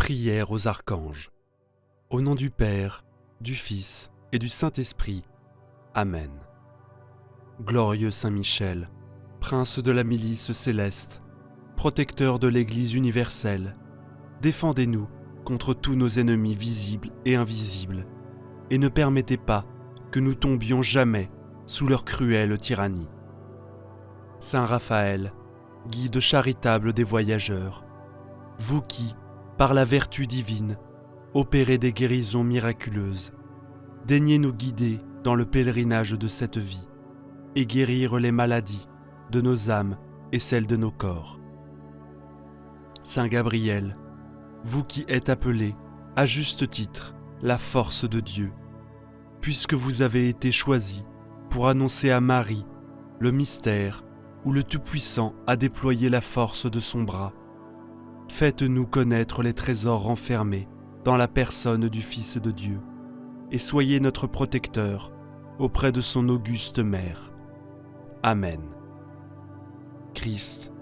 Prière aux archanges. Au nom du Père, du Fils et du Saint-Esprit. Amen. Glorieux Saint Michel, prince de la milice céleste, protecteur de l'Église universelle, défendez-nous contre tous nos ennemis visibles et invisibles, et ne permettez pas que nous tombions jamais sous leur cruelle tyrannie. Saint Raphaël, guide charitable des voyageurs, vous qui, par la vertu divine, opérez des guérisons miraculeuses, daignez nous guider dans le pèlerinage de cette vie et guérir les maladies de nos âmes et celles de nos corps. Saint Gabriel, vous qui êtes appelé, à juste titre, la force de Dieu, puisque vous avez été choisi pour annoncer à Marie le mystère où le Tout-Puissant a déployé la force de son bras, faites-nous connaître les trésors renfermés dans la personne du Fils de Dieu, et soyez notre protecteur auprès de son auguste mère. Amen. Christ,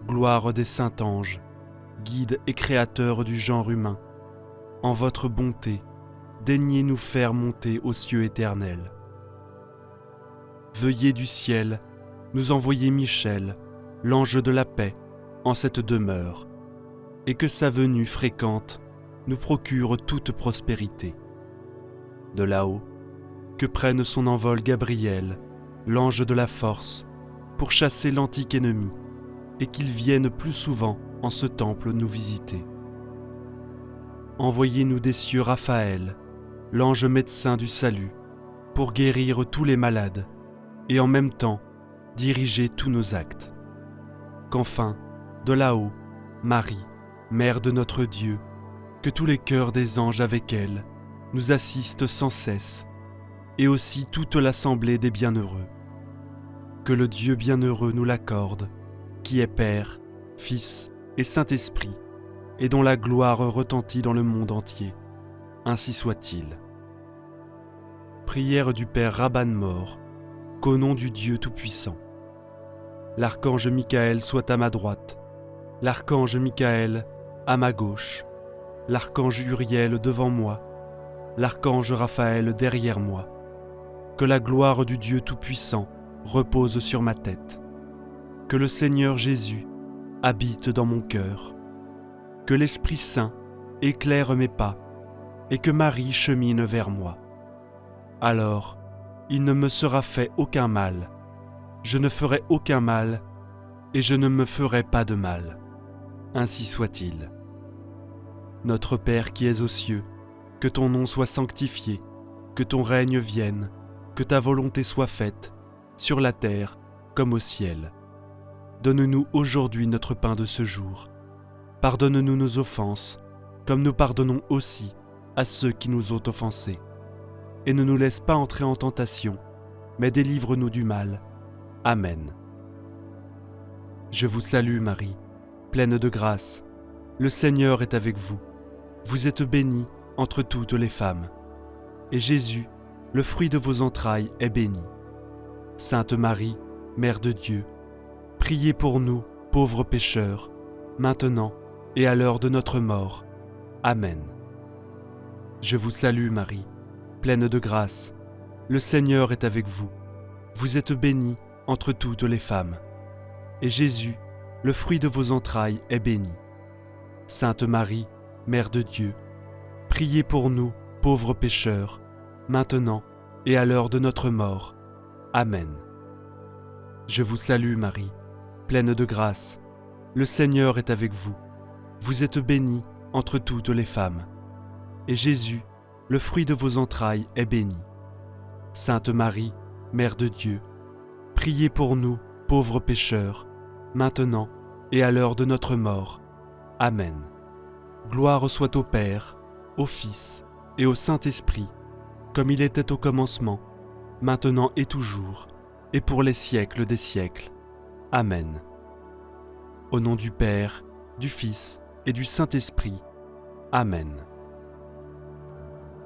gloire des saints anges, guide et créateur du genre humain, en votre bonté, daignez nous faire monter aux cieux éternels. Veuillez du ciel nous envoyer Michel, l'ange de la paix, en cette demeure, et que sa venue fréquente nous procure toute prospérité. De là-haut, que prenne son envol Gabriel, l'ange de la force, pour chasser l'antique ennemi, et qu'il vienne plus souvent en ce temple nous visiter. Envoyez-nous des cieux Raphaël, l'ange médecin du salut, pour guérir tous les malades, et en même temps diriger tous nos actes. Qu'enfin, de là-haut, Marie, Mère de notre Dieu, que tous les cœurs des anges avec elle nous assistent sans cesse, et aussi toute l'assemblée des bienheureux. Que le Dieu bienheureux nous l'accorde, qui est Père, Fils et Saint-Esprit, et dont la gloire retentit dans le monde entier. Ainsi soit-il. Prière du Père Rabban Mor, qu'au nom du Dieu Tout-Puissant. L'archange Michael soit à ma droite, l'archange Michael à ma gauche, l'archange Uriel devant moi, l'archange Raphaël derrière moi. Que la gloire du Dieu Tout-Puissant repose sur ma tête. Que le Seigneur Jésus habite dans mon cœur. Que l'Esprit Saint éclaire mes pas et que Marie chemine vers moi. Alors, il ne me sera fait aucun mal. Je ne ferai aucun mal et je ne me ferai pas de mal. Ainsi soit-il. Notre Père qui es aux cieux, que ton nom soit sanctifié, que ton règne vienne, que ta volonté soit faite, sur la terre comme au ciel. Donne-nous aujourd'hui notre pain de ce jour. Pardonne-nous nos offenses, comme nous pardonnons aussi à ceux qui nous ont offensés. Et ne nous laisse pas entrer en tentation, mais délivre-nous du mal. Amen. Je vous salue Marie, pleine de grâce. Le Seigneur est avec vous. Vous êtes bénie entre toutes les femmes. Et Jésus, le fruit de vos entrailles, est béni. Sainte Marie, Mère de Dieu, priez pour nous, pauvres pécheurs, maintenant et à l'heure de notre mort. Amen. Je vous salue Marie, pleine de grâce. Le Seigneur est avec vous. Vous êtes bénie entre toutes les femmes. Et Jésus, le fruit de vos entrailles, est béni. Sainte Marie, Mère de Dieu, priez pour nous, pauvres pécheurs, maintenant et à l'heure de notre mort. Amen. Je vous salue Marie, pleine de grâce. Le Seigneur est avec vous. Vous êtes bénie entre toutes les femmes. Et Jésus, le fruit de vos entrailles, est béni. Sainte Marie, Mère de Dieu, priez pour nous, pauvres pécheurs, maintenant et à l'heure de notre mort. Amen. Gloire soit au Père, au Fils et au Saint-Esprit, comme il était au commencement, maintenant et toujours, et pour les siècles des siècles. Amen. Au nom du Père, du Fils et du Saint-Esprit. Amen.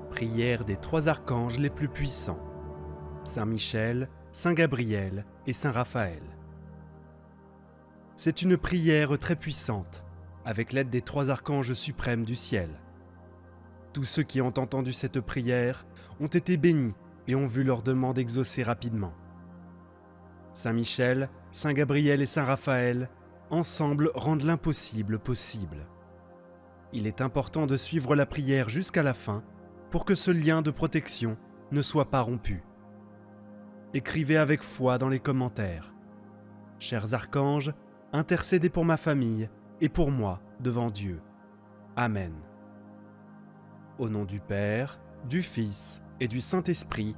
Prière des trois archanges les plus puissants. Saint Michel, Saint Gabriel et Saint Raphaël. C'est une prière très puissante, avec l'aide des 3 archanges suprêmes du ciel. Tous ceux qui ont entendu cette prière ont été bénis et ont vu leur demande exaucée rapidement. Saint Michel, Saint Gabriel et Saint Raphaël, ensemble, rendent l'impossible possible. Il est important de suivre la prière jusqu'à la fin pour que ce lien de protection ne soit pas rompu. Écrivez avec foi dans les commentaires. Chers archanges, intercédez pour ma famille et pour moi devant Dieu. Amen. Au nom du Père, du Fils et du Saint-Esprit.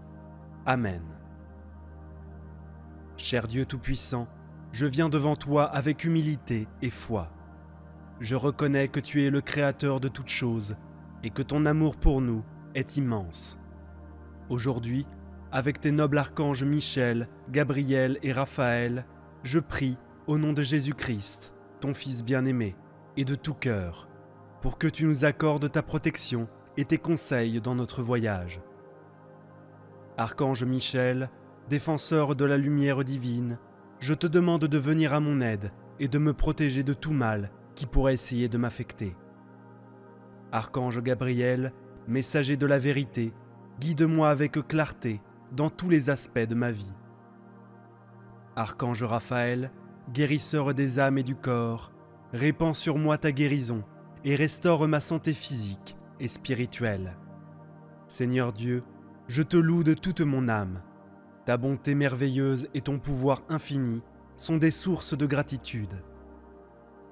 Amen. Cher Dieu Tout-Puissant, je viens devant toi avec humilité et foi. Je reconnais que tu es le Créateur de toutes choses et que ton amour pour nous est immense. Aujourd'hui, avec tes nobles archanges Michel, Gabriel et Raphaël, je prie au nom de Jésus-Christ, ton Fils bien-aimé, et de tout cœur, pour que tu nous accordes ta protection et tes conseils dans notre voyage. Archange Michel, défenseur de la lumière divine, je te demande de venir à mon aide et de me protéger de tout mal qui pourrait essayer de m'affecter. Archange Gabriel, messager de la vérité, guide-moi avec clarté dans tous les aspects de ma vie. Archange Raphaël, guérisseur des âmes et du corps, répands sur moi ta guérison et restaure ma santé physique et spirituelle. Seigneur Dieu, je te loue de toute mon âme. Ta bonté merveilleuse et ton pouvoir infini sont des sources de gratitude.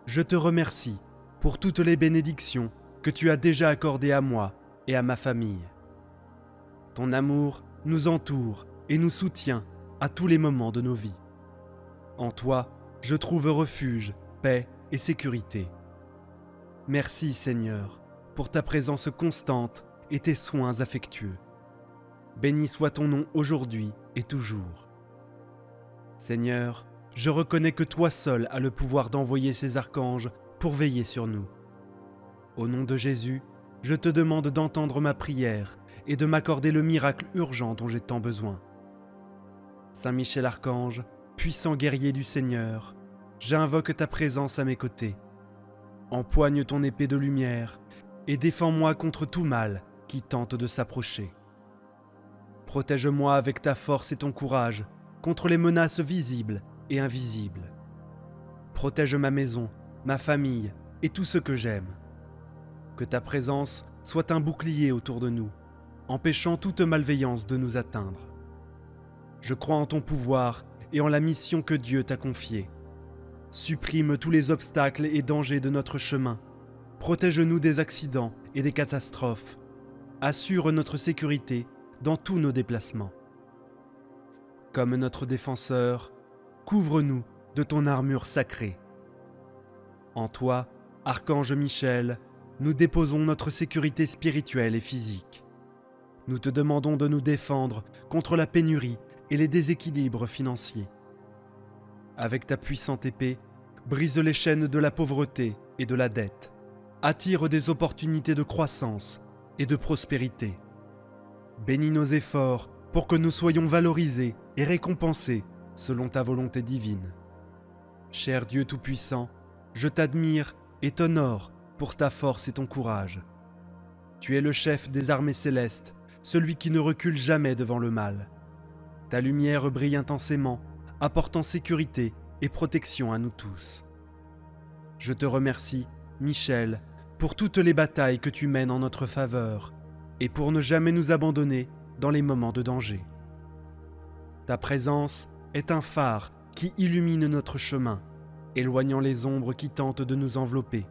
Je te remercie pour toutes les bénédictions que tu as déjà accordées à moi et à ma famille. Ton amour nous entoure et nous soutient à tous les moments de nos vies. En toi, je trouve refuge, paix et sécurité. Merci Seigneur pour ta présence constante et tes soins affectueux. Béni soit ton nom aujourd'hui et toujours. Seigneur, je reconnais que toi seul as le pouvoir d'envoyer ces archanges pour veiller sur nous. Au nom de Jésus, je te demande d'entendre ma prière et de m'accorder le miracle urgent dont j'ai tant besoin. Saint Michel Archange, puissant guerrier du Seigneur, j'invoque ta présence à mes côtés. Empoigne ton épée de lumière et défends-moi contre tout mal qui tente de s'approcher. Protège-moi avec ta force et ton courage contre les menaces visibles et invisibles. Protège ma maison, ma famille et tout ce que j'aime. Que ta présence soit un bouclier autour de nous, empêchant toute malveillance de nous atteindre. Je crois en ton pouvoir et en la mission que Dieu t'a confiée. Supprime tous les obstacles et dangers de notre chemin. Protège-nous des accidents et des catastrophes. Assure notre sécurité dans tous nos déplacements. Comme notre défenseur, couvre-nous de ton armure sacrée. En toi, Archange Michel, nous déposons notre sécurité spirituelle et physique. Nous te demandons de nous défendre contre la pénurie et les déséquilibres financiers. Avec ta puissante épée, brise les chaînes de la pauvreté et de la dette. Attire des opportunités de croissance et de prospérité. Bénis nos efforts pour que nous soyons valorisés et récompensés selon ta volonté divine. Cher Dieu Tout-Puissant, je t'admire et t'honore pour ta force et ton courage. Tu es le chef des armées célestes, celui qui ne recule jamais devant le mal. Ta lumière brille intensément, apportant sécurité et protection à nous tous. Je te remercie, Michel, pour toutes les batailles que tu mènes en notre faveur et pour ne jamais nous abandonner dans les moments de danger. Ta présence est un phare qui illumine notre chemin, éloignant les ombres qui tentent de nous envelopper.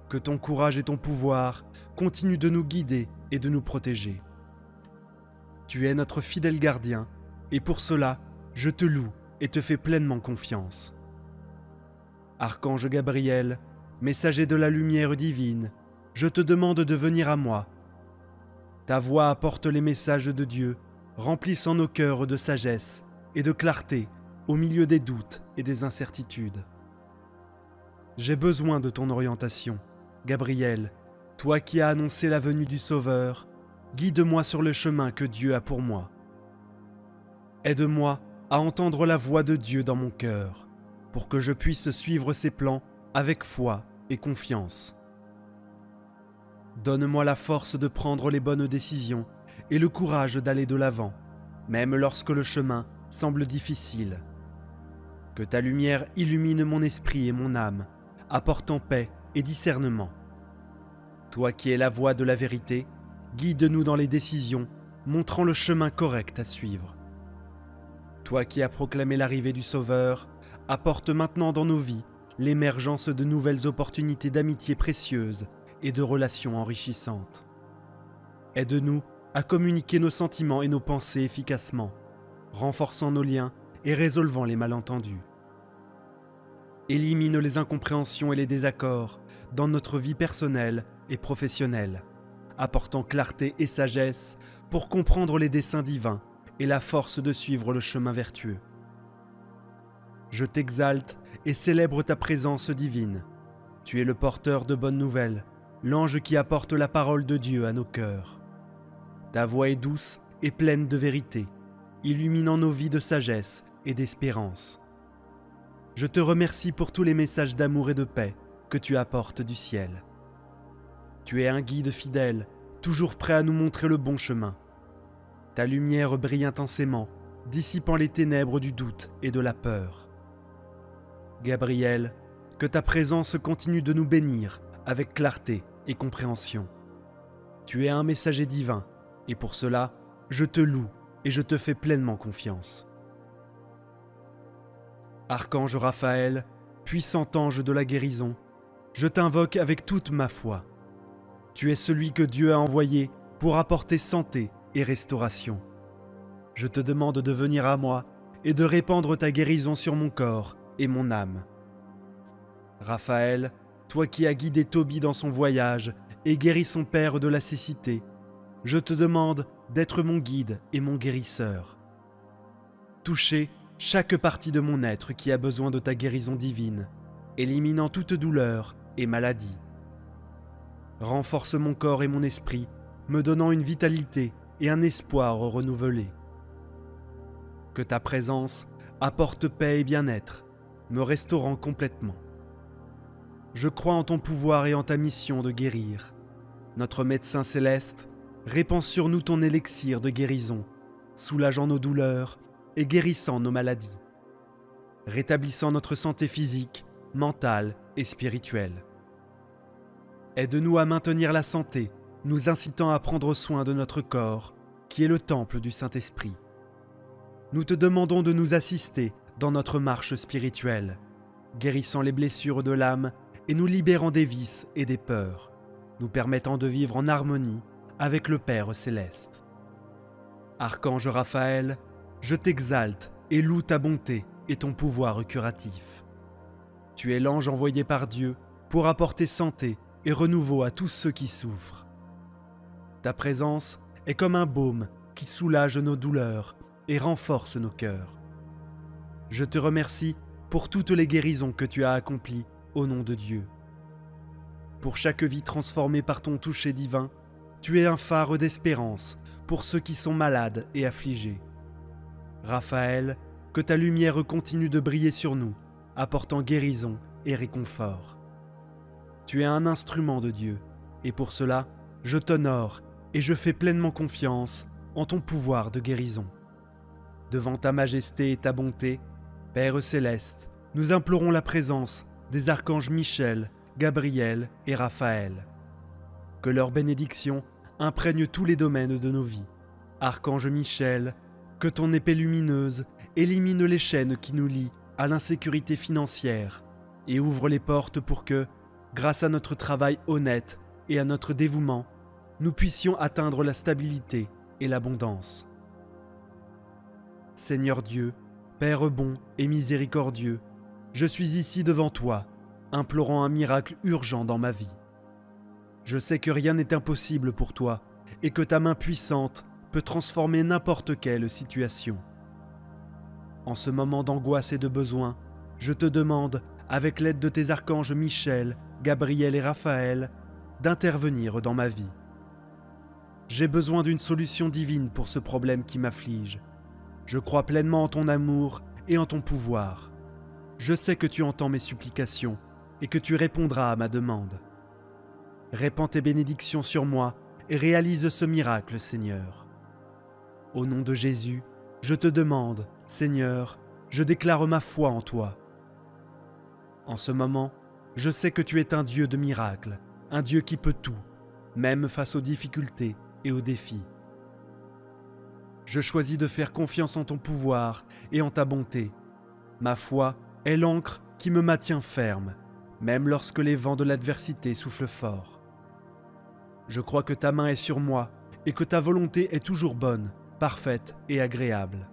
Que ton courage et ton pouvoir continuent de nous guider et de nous protéger. Tu es notre fidèle gardien, et pour cela, je te loue et te fais pleinement confiance. Archange Gabriel, messager de la lumière divine, je te demande de venir à moi. Ta voix apporte les messages de Dieu, remplissant nos cœurs de sagesse et de clarté au milieu des doutes et des incertitudes. J'ai besoin de ton orientation, Gabriel, toi qui as annoncé la venue du Sauveur, guide-moi sur le chemin que Dieu a pour moi. Aide-moi à entendre la voix de Dieu dans mon cœur, pour que je puisse suivre ses plans avec foi et confiance. Donne-moi la force de prendre les bonnes décisions et le courage d'aller de l'avant, même lorsque le chemin semble difficile. Que ta lumière illumine mon esprit et mon âme, apportant paix et discernement. Toi qui es la voie de la vérité, guide-nous dans les décisions, montrant le chemin correct à suivre. Toi qui as proclamé l'arrivée du Sauveur, apporte maintenant dans nos vies l'émergence de nouvelles opportunités d'amitié précieuses et de relations enrichissantes. Aide-nous à communiquer nos sentiments et nos pensées efficacement, renforçant nos liens et résolvant les malentendus. Élimine les incompréhensions et les désaccords dans notre vie personnelle et professionnelle, apportant clarté et sagesse pour comprendre les desseins divins et la force de suivre le chemin vertueux. Je t'exalte et célèbre ta présence divine. Tu es le porteur de bonnes nouvelles, l'ange qui apporte la parole de Dieu à nos cœurs. Ta voix est douce et pleine de vérité, illuminant nos vies de sagesse et d'espérance. Je te remercie pour tous les messages d'amour et de paix que tu apportes du ciel. Tu es un guide fidèle, toujours prêt à nous montrer le bon chemin. Ta lumière brille intensément, dissipant les ténèbres du doute et de la peur. Gabriel, que ta présence continue de nous bénir avec clarté et compréhension. Tu es un messager divin, et pour cela, je te loue et je te fais pleinement confiance. Archange Raphaël, puissant ange de la guérison, je t'invoque avec toute ma foi. Tu es celui que Dieu a envoyé pour apporter santé et restauration. Je te demande de venir à moi et de répandre ta guérison sur mon corps et mon âme. Raphaël, toi qui as guidé Tobie dans son voyage et guéri son père de la cécité, je te demande d'être mon guide et mon guérisseur. Touchez chaque partie de mon être qui a besoin de ta guérison divine, éliminant toute douleur et maladie. Renforce mon corps et mon esprit, me donnant une vitalité et un espoir renouvelé. Que ta présence apporte paix et bien-être, me restaurant complètement. Je crois en ton pouvoir et en ta mission de guérir. Notre médecin céleste, répands sur nous ton élixir de guérison, soulageant nos douleurs et guérissant nos maladies, rétablissant notre santé physique, mentale et spirituelle. Aide-nous à maintenir la santé, nous incitant à prendre soin de notre corps, qui est le temple du Saint-Esprit. Nous te demandons de nous assister dans notre marche spirituelle, guérissant les blessures de l'âme et nous libérant des vices et des peurs, nous permettant de vivre en harmonie avec le Père céleste. Archange Raphaël, je t'exalte et loue ta bonté et ton pouvoir curatif. Tu es l'ange envoyé par Dieu pour apporter santé et renouveau à tous ceux qui souffrent. Ta présence est comme un baume qui soulage nos douleurs et renforce nos cœurs. Je te remercie pour toutes les guérisons que tu as accomplies au nom de Dieu. Pour chaque vie transformée par ton toucher divin, tu es un phare d'espérance pour ceux qui sont malades et affligés. Raphaël, que ta lumière continue de briller sur nous, apportant guérison et réconfort. Tu es un instrument de Dieu, et pour cela, je t'honore et je fais pleinement confiance en ton pouvoir de guérison. Devant ta majesté et ta bonté, Père céleste, nous implorons la présence des archanges Michel, Gabriel et Raphaël. Que leur bénédiction imprègne tous les domaines de nos vies. Archange Michel, que ton épée lumineuse élimine les chaînes qui nous lient à l'insécurité financière et ouvre les portes pour que, grâce à notre travail honnête et à notre dévouement, nous puissions atteindre la stabilité et l'abondance. Seigneur Dieu, Père bon et miséricordieux, je suis ici devant toi, implorant un miracle urgent dans ma vie. Je sais que rien n'est impossible pour toi et que ta main puissante peut transformer n'importe quelle situation. En ce moment d'angoisse et de besoin, je te demande, avec l'aide de tes archanges Michel, Gabriel et Raphaël, d'intervenir dans ma vie. J'ai besoin d'une solution divine pour ce problème qui m'afflige. Je crois pleinement en ton amour et en ton pouvoir. Je sais que tu entends mes supplications et que tu répondras à ma demande. Répands tes bénédictions sur moi et réalise ce miracle, Seigneur. Au nom de Jésus, je te demande, Seigneur, je déclare ma foi en toi. En ce moment, je sais que tu es un Dieu de miracles, un Dieu qui peut tout, même face aux difficultés et aux défis. Je choisis de faire confiance en ton pouvoir et en ta bonté. Ma foi est l'ancre qui me maintient ferme, même lorsque les vents de l'adversité soufflent fort. Je crois que ta main est sur moi et que ta volonté est toujours bonne, parfaite et agréable.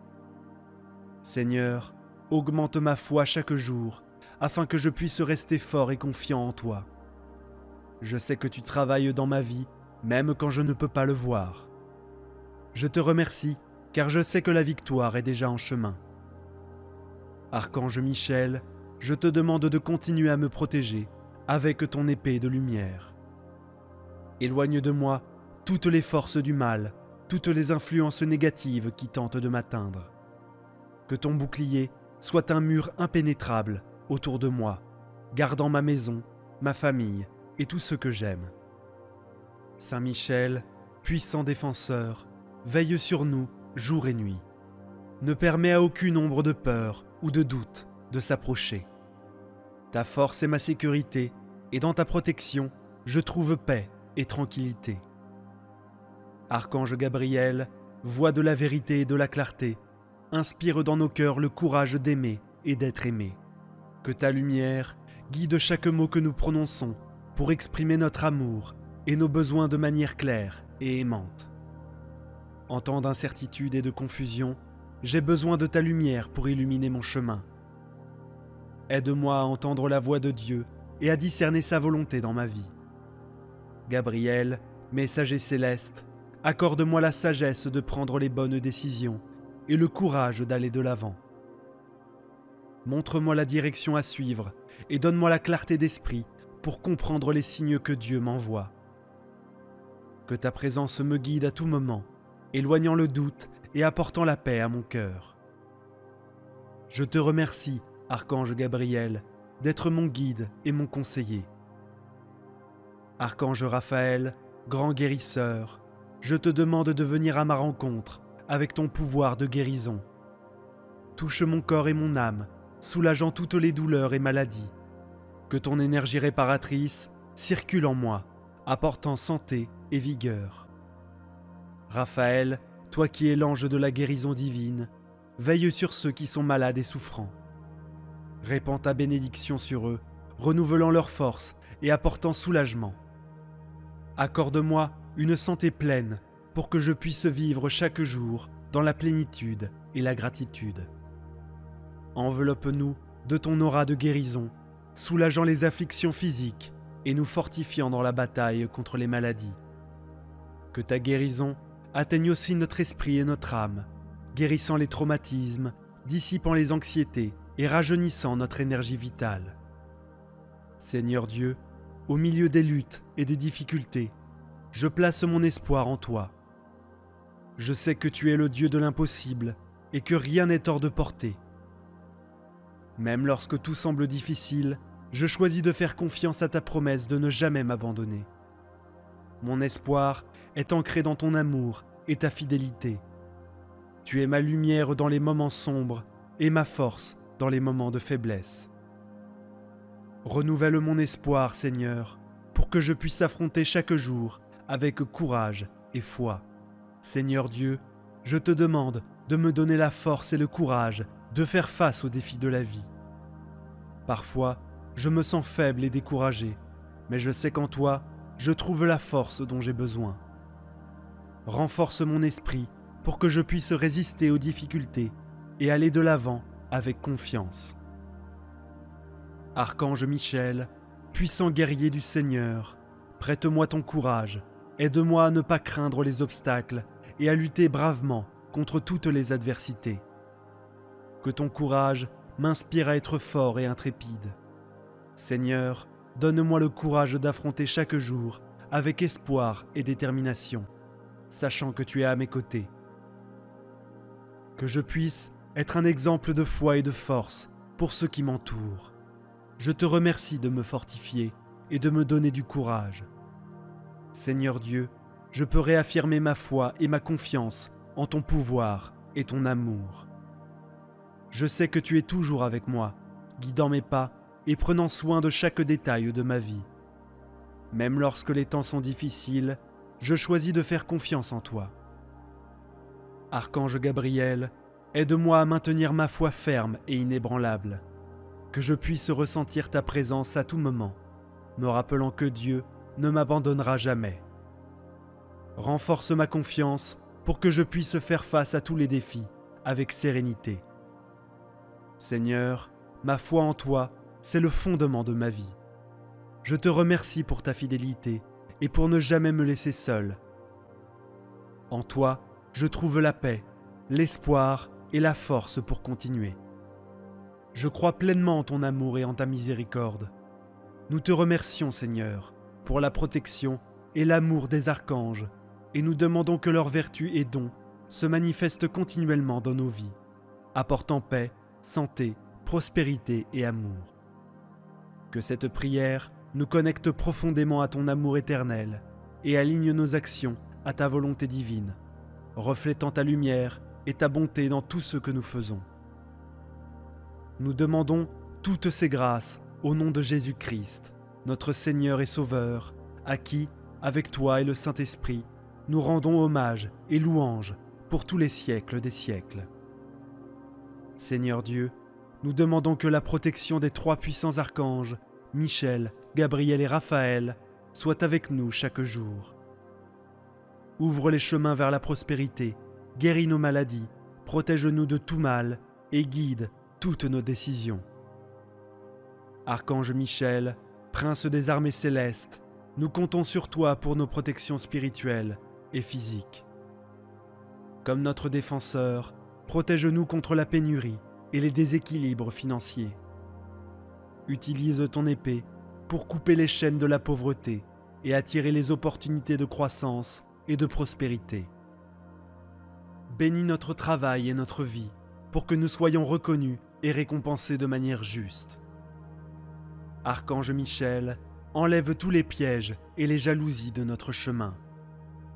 Seigneur, augmente ma foi chaque jour, afin que je puisse rester fort et confiant en toi. Je sais que tu travailles dans ma vie, même quand je ne peux pas le voir. Je te remercie, car je sais que la victoire est déjà en chemin. Archange Michel, je te demande de continuer à me protéger avec ton épée de lumière. Éloigne de moi toutes les forces du mal, toutes les influences négatives qui tentent de m'atteindre. Que ton bouclier soit un mur impénétrable autour de moi, gardant ma maison, ma famille et tout ce que j'aime. Saint Michel, puissant défenseur, veille sur nous jour et nuit. Ne permets à aucune ombre de peur ou de doute de s'approcher. Ta force est ma sécurité, et dans ta protection, je trouve paix et tranquillité. Archange Gabriel, voix de la vérité et de la clarté, inspire dans nos cœurs le courage d'aimer et d'être aimé. Que ta lumière guide chaque mot que nous prononçons pour exprimer notre amour et nos besoins de manière claire et aimante. En temps d'incertitude et de confusion, j'ai besoin de ta lumière pour illuminer mon chemin. Aide-moi à entendre la voix de Dieu et à discerner sa volonté dans ma vie. Gabriel, messager céleste, accorde-moi la sagesse de prendre les bonnes décisions et le courage d'aller de l'avant. Montre-moi la direction à suivre et donne-moi la clarté d'esprit pour comprendre les signes que Dieu m'envoie. Que ta présence me guide à tout moment, éloignant le doute et apportant la paix à mon cœur. Je te remercie, Archange Gabriel, d'être mon guide et mon conseiller. Archange Raphaël, grand guérisseur, je te demande de venir à ma rencontre avec ton pouvoir de guérison. Touche mon corps et mon âme, soulageant toutes les douleurs et maladies. Que ton énergie réparatrice circule en moi, apportant santé et vigueur. Raphaël, toi qui es l'ange de la guérison divine, veille sur ceux qui sont malades et souffrants. Répands ta bénédiction sur eux, renouvelant leur force et apportant soulagement. Accorde-moi une santé pleine pour que je puisse vivre chaque jour dans la plénitude et la gratitude. Enveloppe-nous de ton aura de guérison, soulageant les afflictions physiques et nous fortifiant dans la bataille contre les maladies. Que ta guérison atteigne aussi notre esprit et notre âme, guérissant les traumatismes, dissipant les anxiétés et rajeunissant notre énergie vitale. Seigneur Dieu, au milieu des luttes et des difficultés, je place mon espoir en toi. Je sais que tu es le Dieu de l'impossible et que rien n'est hors de portée. Même lorsque tout semble difficile, je choisis de faire confiance à ta promesse de ne jamais m'abandonner. Mon espoir est ancré dans ton amour et ta fidélité. Tu es ma lumière dans les moments sombres et ma force dans les moments de faiblesse. Renouvelle mon espoir, Seigneur, pour que je puisse affronter chaque jour avec courage et foi. Seigneur Dieu, je te demande de me donner la force et le courage de faire face aux défis de la vie. Parfois, je me sens faible et découragé, mais je sais qu'en toi, je trouve la force dont j'ai besoin. Renforce mon esprit pour que je puisse résister aux difficultés et aller de l'avant avec confiance. Archange Michel, puissant guerrier du Seigneur, prête-moi ton courage, aide-moi à ne pas craindre les obstacles et à lutter bravement contre toutes les adversités. Que ton courage m'inspire à être fort et intrépide. Seigneur, donne-moi le courage d'affronter chaque jour avec espoir et détermination, sachant que tu es à mes côtés. Que je puisse être un exemple de foi et de force pour ceux qui m'entourent. je te remercie de me fortifier et de me donner du courage. Seigneur Dieu, je peux réaffirmer ma foi et ma confiance en ton pouvoir et ton amour. Je sais que tu es toujours avec moi, guidant mes pas et prenant soin de chaque détail de ma vie. Même lorsque les temps sont difficiles, je choisis de faire confiance en toi. Archange Gabriel, aide-moi à maintenir ma foi ferme et inébranlable, que je puisse ressentir ta présence à tout moment, me rappelant que Dieu ne m'abandonnera jamais. Renforce ma confiance pour que je puisse faire face à tous les défis avec sérénité. Seigneur, ma foi en toi, c'est le fondement de ma vie. Je te remercie pour ta fidélité et pour ne jamais me laisser seul. En toi, je trouve la paix, l'espoir et la force pour continuer. Je crois pleinement en ton amour et en ta miséricorde. Nous te remercions, Seigneur, pour la protection et l'amour des archanges, et nous demandons que leurs vertus et dons se manifestent continuellement dans nos vies, apportant paix, santé, prospérité et amour. Que cette prière nous connecte profondément à ton amour éternel et aligne nos actions à ta volonté divine, reflétant ta lumière et ta bonté dans tout ce que nous faisons. Nous demandons toutes ces grâces au nom de Jésus-Christ, notre Seigneur et Sauveur, à qui, avec toi et le Saint-Esprit, nous rendons hommage et louange pour tous les siècles des siècles. Seigneur Dieu, nous demandons que la protection des trois puissants archanges, Michel, Gabriel et Raphaël, soit avec nous chaque jour. Ouvre les chemins vers la prospérité, guéris nos maladies, protège-nous de tout mal et guide toutes nos décisions. Archange Michel, prince des armées célestes, nous comptons sur toi pour nos protections spirituelles et physiques. Comme notre défenseur, protège-nous contre la pénurie et les déséquilibres financiers. Utilise ton épée pour couper les chaînes de la pauvreté et attirer les opportunités de croissance et de prospérité. Bénis notre travail et notre vie pour que nous soyons reconnus et récompensés de manière juste. Archange Michel, enlève tous les pièges et les jalousies de notre chemin.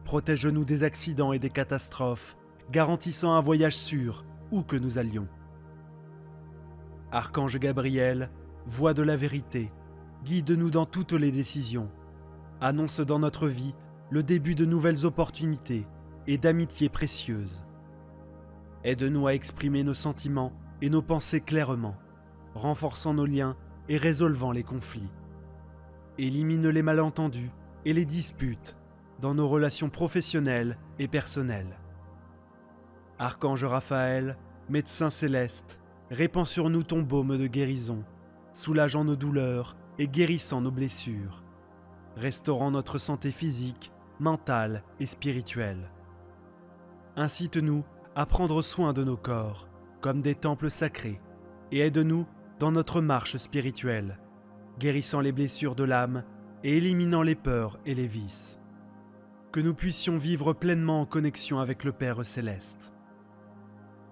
Protège-nous des accidents et des catastrophes, garantissant un voyage sûr où que nous allions. Archange Gabriel, voix de la vérité, guide-nous dans toutes les décisions. Annonce dans notre vie le début de nouvelles opportunités et d'amitiés précieuses. Aide-nous à exprimer nos sentiments et nos pensées clairement, renforçant nos liens et résolvant les conflits. Élimine les malentendus et les disputes dans nos relations professionnelles et personnelles. Archange Raphaël, médecin céleste, répands sur nous ton baume de guérison, soulageant nos douleurs et guérissant nos blessures, restaurant notre santé physique, mentale et spirituelle. Incite-nous à prendre soin de nos corps, comme des temples sacrés, et aide-nous dans notre marche spirituelle, guérissant les blessures de l'âme et éliminant les peurs et les vices. Que nous puissions vivre pleinement en connexion avec le Père céleste.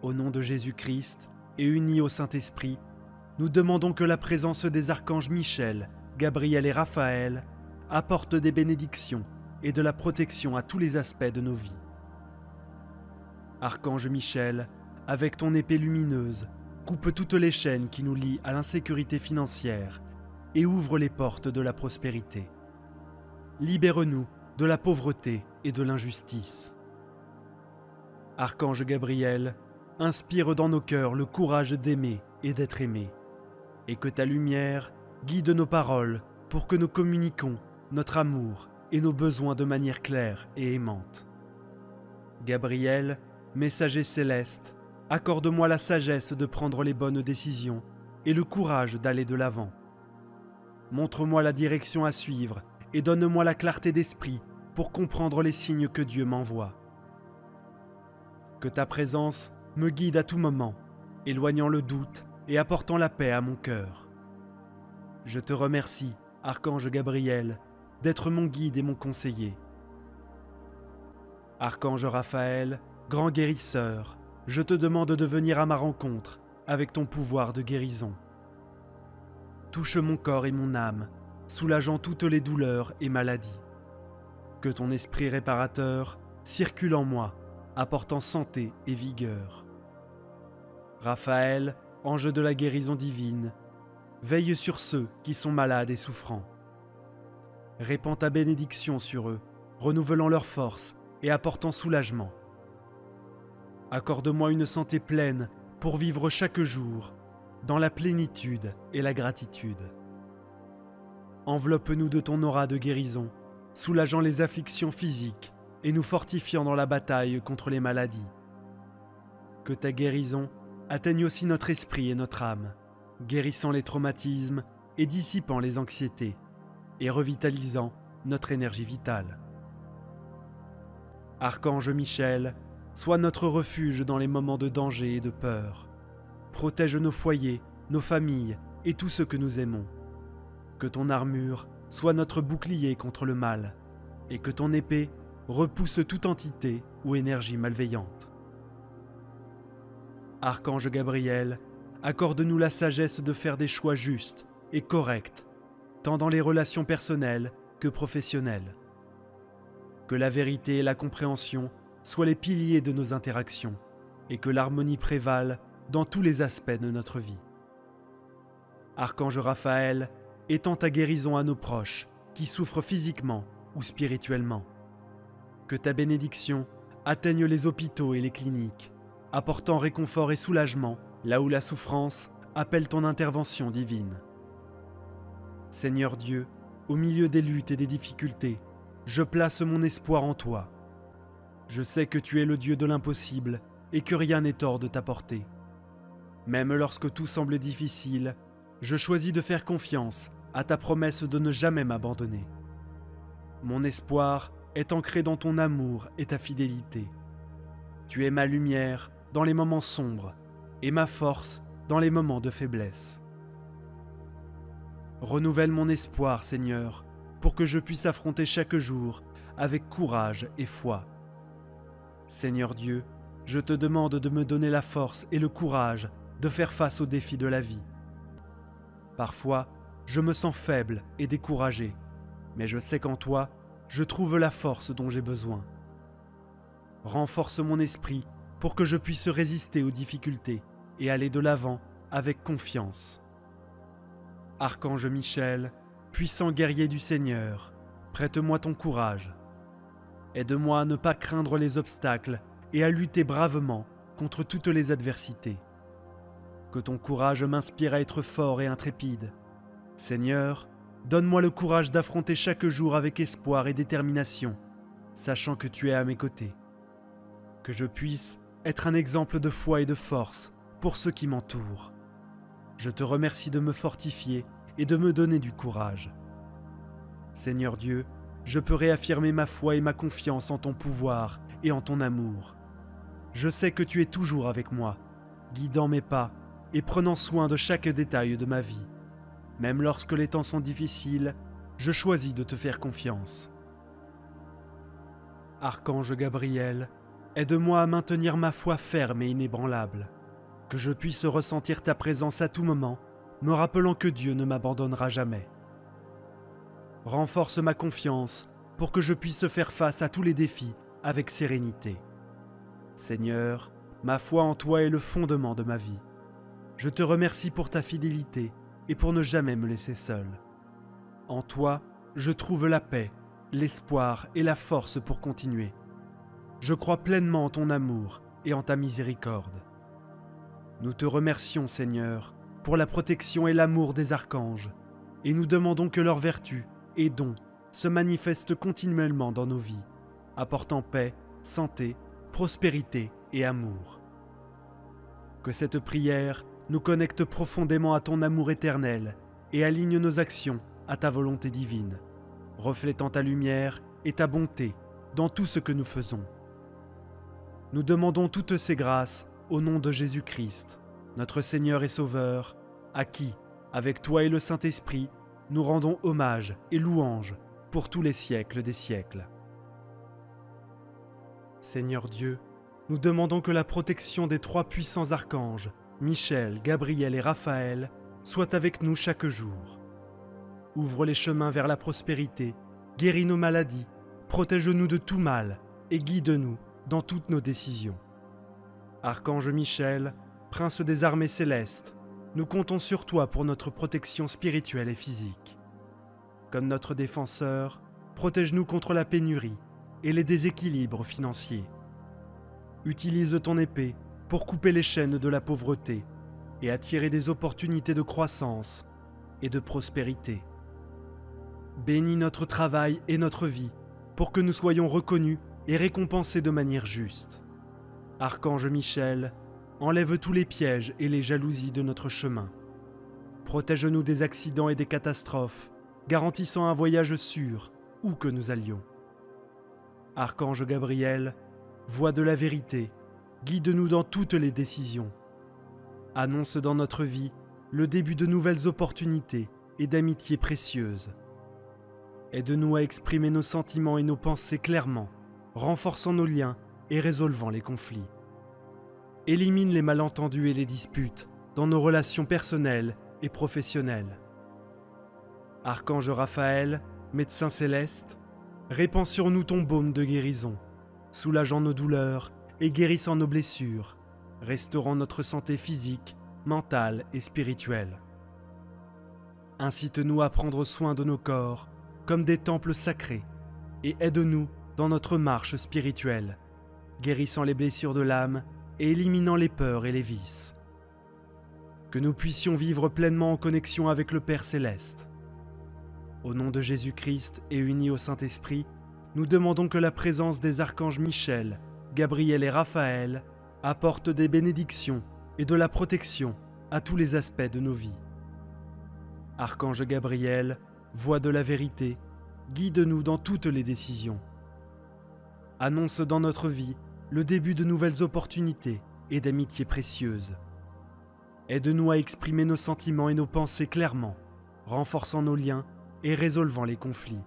Au nom de Jésus-Christ et unis au Saint-Esprit, nous demandons que la présence des archanges Michel, Gabriel et Raphaël apporte des bénédictions et de la protection à tous les aspects de nos vies. Archange Michel, avec ton épée lumineuse, coupe toutes les chaînes qui nous lient à l'insécurité financière et ouvre les portes de la prospérité. Libère-nous de la pauvreté et de l'injustice. Archange Gabriel, inspire dans nos cœurs le courage d'aimer et d'être aimé, et que ta lumière guide nos paroles pour que nous communiquions notre amour et nos besoins de manière claire et aimante. Gabriel, messager céleste, accorde-moi la sagesse de prendre les bonnes décisions et le courage d'aller de l'avant. Montre-moi la direction à suivre et donne-moi la clarté d'esprit pour comprendre les signes que Dieu m'envoie. Que ta présence me guide à tout moment, éloignant le doute et apportant la paix à mon cœur. Je te remercie, Archange Gabriel, d'être mon guide et mon conseiller. Archange Raphaël, grand guérisseur, je te demande de venir à ma rencontre avec ton pouvoir de guérison. touche mon corps et mon âme, soulageant toutes les douleurs et maladies. Que ton esprit réparateur circule en moi, apportant santé et vigueur. Raphaël, ange de la guérison divine, veille sur ceux qui sont malades et souffrants. Répands ta bénédiction sur eux, renouvelant leur force et apportant soulagement. Accorde-moi une santé pleine pour vivre chaque jour dans la plénitude et la gratitude. Enveloppe-nous de ton aura de guérison, soulageant les afflictions physiques et nous fortifiant dans la bataille contre les maladies. Que ta guérison atteigne aussi notre esprit et notre âme, guérissant les traumatismes et dissipant les anxiétés, et revitalisant notre énergie vitale. Archange Michel, sois notre refuge dans les moments de danger et de peur. Protège nos foyers, nos familles et tous ceux que nous aimons. Que ton armure soit notre bouclier contre le mal, et que ton épée repousse toute entité ou énergie malveillante. Archange Gabriel, accorde-nous la sagesse de faire des choix justes et corrects, tant dans les relations personnelles que professionnelles. Que la vérité et la compréhension soient les piliers de nos interactions, et que l'harmonie prévale dans tous les aspects de notre vie. Archange Raphaël, étends ta guérison à nos proches qui souffrent physiquement ou spirituellement. Que ta bénédiction atteigne les hôpitaux et les cliniques, apportant réconfort et soulagement là où la souffrance appelle ton intervention divine. Seigneur Dieu, au milieu des luttes et des difficultés, je place mon espoir en toi. Je sais que tu es le Dieu de l'impossible et que rien n'est hors de ta portée. Même lorsque tout semble difficile, je choisis de faire confiance à ta promesse de ne jamais m'abandonner. Mon espoir est ancré dans ton amour et ta fidélité. Tu es ma lumière dans les moments sombres et ma force dans les moments de faiblesse. Renouvelle mon espoir, Seigneur, pour que je puisse affronter chaque jour avec courage et foi. Seigneur Dieu, je te demande de me donner la force et le courage de faire face aux défis de la vie. Parfois, je me sens faible et découragé, mais je sais qu'en toi, je trouve la force dont j'ai besoin. Renforce mon esprit pour que je puisse résister aux difficultés et aller de l'avant avec confiance. Archange Michel, puissant guerrier du Seigneur, prête-moi ton courage. Aide-moi à ne pas craindre les obstacles et à lutter bravement contre toutes les adversités. Que ton courage m'inspire à être fort et intrépide. Seigneur, donne-moi le courage d'affronter chaque jour avec espoir et détermination, sachant que tu es à mes côtés. Que je puisse être un exemple de foi et de force pour ceux qui m'entourent. Je te remercie de me fortifier et de me donner du courage. Seigneur Dieu, je peux réaffirmer ma foi et ma confiance en ton pouvoir et en ton amour. Je sais que tu es toujours avec moi, guidant mes pas et prenant soin de chaque détail de ma vie. Même lorsque les temps sont difficiles, je choisis de te faire confiance. Archange Gabriel, aide-moi à maintenir ma foi ferme et inébranlable, que je puisse ressentir ta présence à tout moment, me rappelant que Dieu ne m'abandonnera jamais. Renforce ma confiance pour que je puisse faire face à tous les défis avec sérénité. Seigneur, ma foi en toi est le fondement de ma vie. Je te remercie pour ta fidélité et pour ne jamais me laisser seul. En toi, je trouve la paix, l'espoir et la force pour continuer. Je crois pleinement en ton amour et en ta miséricorde. Nous te remercions, Seigneur, pour la protection et l'amour des archanges, et nous demandons que leurs vertus et dons se manifestent continuellement dans nos vies, apportant paix, santé, prospérité et amour. Que cette prière nous connecte profondément à ton amour éternel et aligne nos actions à ta volonté divine, reflétant ta lumière et ta bonté dans tout ce que nous faisons. Nous demandons toutes ces grâces au nom de Jésus-Christ, notre Seigneur et Sauveur, à qui, avec toi et le Saint-Esprit, nous rendons hommage et louange pour tous les siècles des siècles. Seigneur Dieu, nous demandons que la protection des trois puissants archanges, Michel, Gabriel et Raphaël, soit avec nous chaque jour. Ouvre les chemins vers la prospérité, guéris nos maladies, protège-nous de tout mal et guide-nous dans toutes nos décisions. Archange Michel, prince des armées célestes, nous comptons sur toi pour notre protection spirituelle et physique. Comme notre défenseur, protège-nous contre la pénurie et les déséquilibres financiers. Utilise ton épée pour couper les chaînes de la pauvreté et attirer des opportunités de croissance et de prospérité. Bénis notre travail et notre vie pour que nous soyons reconnus et récompensés de manière juste. Archange Michel, enlève tous les pièges et les jalousies de notre chemin. Protège-nous des accidents et des catastrophes, garantissant un voyage sûr où que nous allions. Archange Gabriel, voix de la vérité, guide-nous dans toutes les décisions. Annonce dans notre vie le début de nouvelles opportunités et d'amitiés précieuses. Aide-nous à exprimer nos sentiments et nos pensées clairement, renforçant nos liens et résolvant les conflits. Élimine les malentendus et les disputes dans nos relations personnelles et professionnelles. Archange Raphaël, médecin céleste, répands sur nous ton baume de guérison, soulageant nos douleurs et guérissant nos blessures, restaurant notre santé physique, mentale et spirituelle. Incite-nous à prendre soin de nos corps comme des temples sacrés et aide-nous dans notre marche spirituelle, guérissant les blessures de l'âme et éliminant les peurs et les vices. Que nous puissions vivre pleinement en connexion avec le Père Céleste. Au nom de Jésus-Christ et unis au Saint-Esprit, nous demandons que la présence des archanges Michel, Gabriel et Raphaël apporte des bénédictions et de la protection à tous les aspects de nos vies. Archange Gabriel, voix de la vérité, guide-nous dans toutes les décisions. Annonce dans notre vie le début de nouvelles opportunités et d'amitiés précieuses. Aide-nous à exprimer nos sentiments et nos pensées clairement, renforçant nos liens et résolvant les conflits.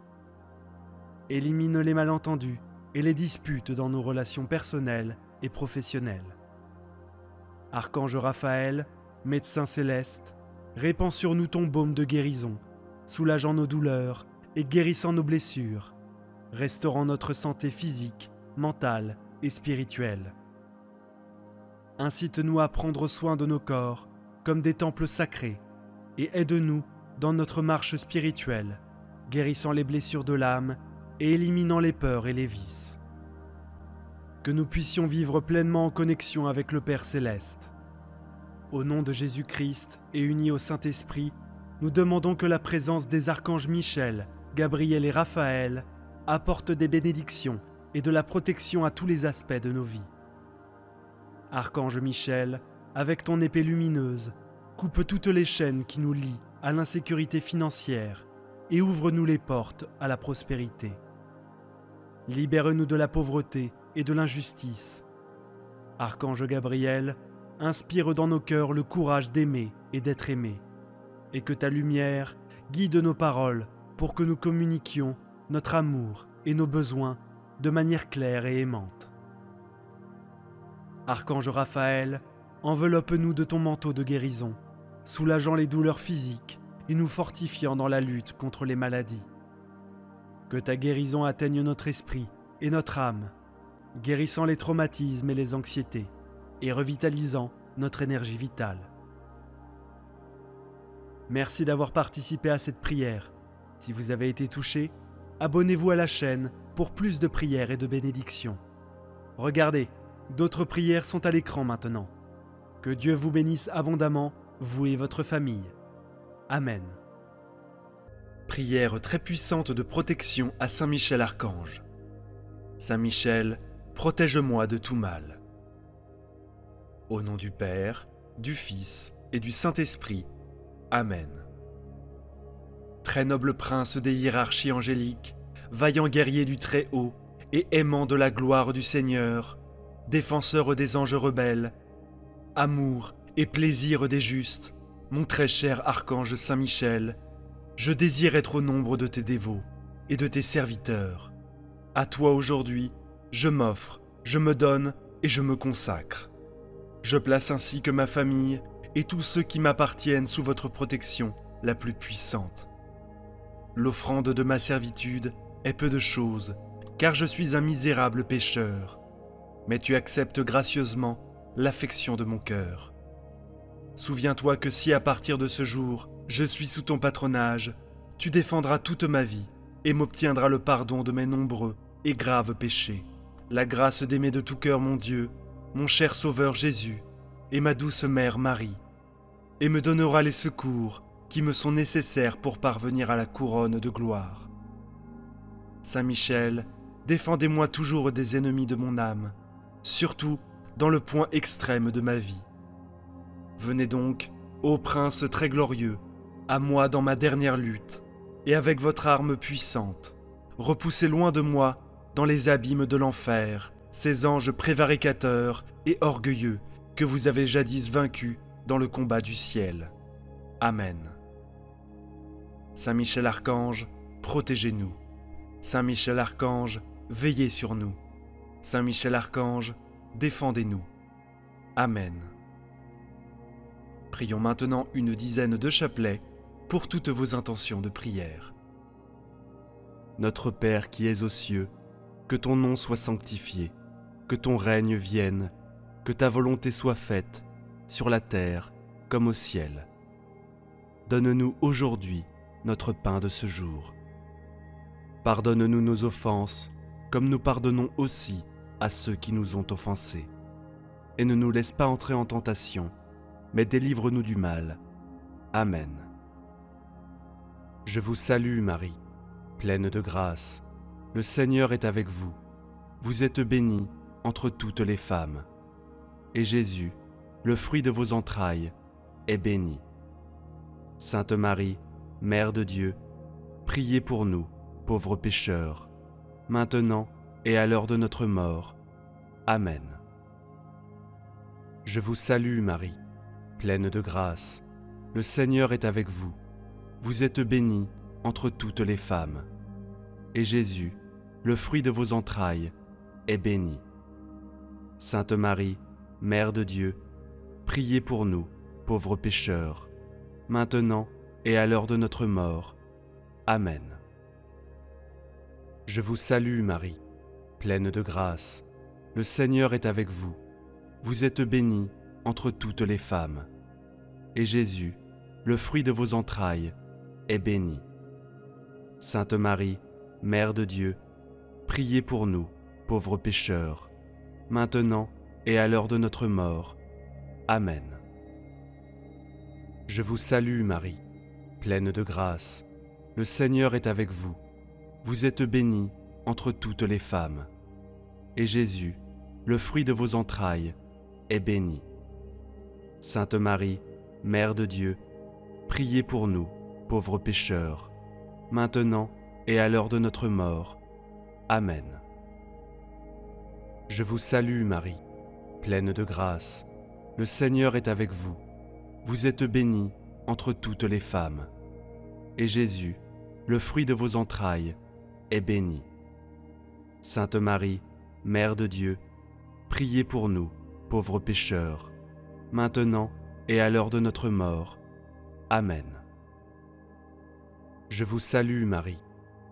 Élimine les malentendus et les disputes dans nos relations personnelles et professionnelles. Archange Raphaël, médecin céleste, répands sur nous ton baume de guérison, soulageant nos douleurs et guérissant nos blessures, restaurant notre santé physique, mentale et spirituelle. Incite-nous à prendre soin de nos corps comme des temples sacrés et aide-nous dans notre marche spirituelle, guérissant les blessures de l'âme et éliminant les peurs et les vices. Que nous puissions vivre pleinement en connexion avec le Père Céleste. Au nom de Jésus-Christ et unis au Saint-Esprit, nous demandons que la présence des archanges Michel, Gabriel et Raphaël apporte des bénédictions et de la protection à tous les aspects de nos vies. Archange Michel, avec ton épée lumineuse, coupe toutes les chaînes qui nous lient à l'insécurité financière et ouvre-nous les portes à la prospérité. Libère-nous de la pauvreté et de l'injustice. Archange Gabriel, inspire dans nos cœurs le courage d'aimer et d'être aimé, et que ta lumière guide nos paroles pour que nous communiquions notre amour et nos besoins de manière claire et aimante. Archange Raphaël, enveloppe-nous de ton manteau de guérison, soulageant les douleurs physiques et nous fortifiant dans la lutte contre les maladies. Que ta guérison atteigne notre esprit et notre âme, guérissant les traumatismes et les anxiétés et revitalisant notre énergie vitale. Merci d'avoir participé à cette prière. Si vous avez été touché, abonnez-vous à la chaîne pour plus de prières et de bénédictions. Regardez, d'autres prières sont à l'écran maintenant. Que Dieu vous bénisse abondamment, vous et votre famille. Amen. Prière très puissante de protection à Saint Michel Archange. Saint Michel, protège-moi de tout mal. Au nom du Père, du Fils et du Saint-Esprit. Amen. Très noble prince des hiérarchies angéliques, vaillant guerrier du Très-Haut et aimant de la gloire du Seigneur, défenseur des anges rebelles, amour et plaisir des justes, mon très cher archange Saint Michel, je désire être au nombre de tes dévots et de tes serviteurs. À toi aujourd'hui, je m'offre, je me donne et je me consacre. Je place ainsi que ma famille et tous ceux qui m'appartiennent sous votre protection la plus puissante. L'offrande de ma servitude est peu de chose, car je suis un misérable pécheur, mais tu acceptes gracieusement l'affection de mon cœur. Souviens-toi que si à partir de ce jour, je suis sous ton patronage, tu défendras toute ma vie et m'obtiendras le pardon de mes nombreux et graves péchés, la grâce d'aimer de tout cœur mon Dieu, mon cher Sauveur Jésus, et ma douce mère Marie, et me donnera les secours qui me sont nécessaires pour parvenir à la couronne de gloire. Saint Michel, défendez-moi toujours des ennemis de mon âme, surtout dans le point extrême de ma vie. Venez donc, ô prince très glorieux, à moi dans ma dernière lutte, et avec votre arme puissante, repoussez loin de moi, dans les abîmes de l'enfer, ces anges prévaricateurs et orgueilleux que vous avez jadis vaincus dans le combat du ciel. Amen. Saint Michel Archange, protégez-nous. Saint Michel Archange, veillez sur nous. Saint Michel Archange, défendez-nous. Amen. Prions maintenant une dizaine de chapelets pour toutes vos intentions de prière. Notre Père qui es aux cieux, que ton nom soit sanctifié, que ton règne vienne, que ta volonté soit faite, sur la terre comme au ciel. Donne-nous aujourd'hui notre pain de ce jour. Pardonne-nous nos offenses, comme nous pardonnons aussi à ceux qui nous ont offensés. Et ne nous laisse pas entrer en tentation, mais délivre-nous du mal. Amen. Je vous salue Marie, pleine de grâce. Le Seigneur est avec vous. Vous êtes bénie entre toutes les femmes. Et Jésus, le fruit de vos entrailles, est béni. Sainte Marie, Mère de Dieu, priez pour nous, pauvres pécheurs, maintenant et à l'heure de notre mort. Amen. Je vous salue Marie, pleine de grâce. Le Seigneur est avec vous. Vous êtes bénie entre toutes les femmes. Et Jésus, le fruit de vos entrailles, est béni. Sainte Marie, Mère de Dieu, priez pour nous, pauvres pécheurs, maintenant et à l'heure de notre mort. Amen. Je vous salue Marie, pleine de grâce. Le Seigneur est avec vous. Vous êtes bénie entre toutes les femmes. Et Jésus, le fruit de vos entrailles, est béni. Sainte Marie, Mère de Dieu, priez pour nous, pauvres pécheurs, maintenant et à l'heure de notre mort. Amen. Je vous salue Marie, pleine de grâce. Le Seigneur est avec vous. Vous êtes bénie entre toutes les femmes. Et Jésus, le fruit de vos entrailles, est béni. Sainte Marie, Mère de Dieu, priez pour nous, pauvres pécheurs, maintenant et à l'heure de notre mort. Amen. Je vous salue Marie, pleine de grâce. Le Seigneur est avec vous. Vous êtes bénie entre toutes les femmes. Et Jésus, le fruit de vos entrailles, est béni. Sainte Marie, Mère de Dieu, priez pour nous, pauvres pécheurs, maintenant et à l'heure de notre mort. Amen. Je vous salue Marie,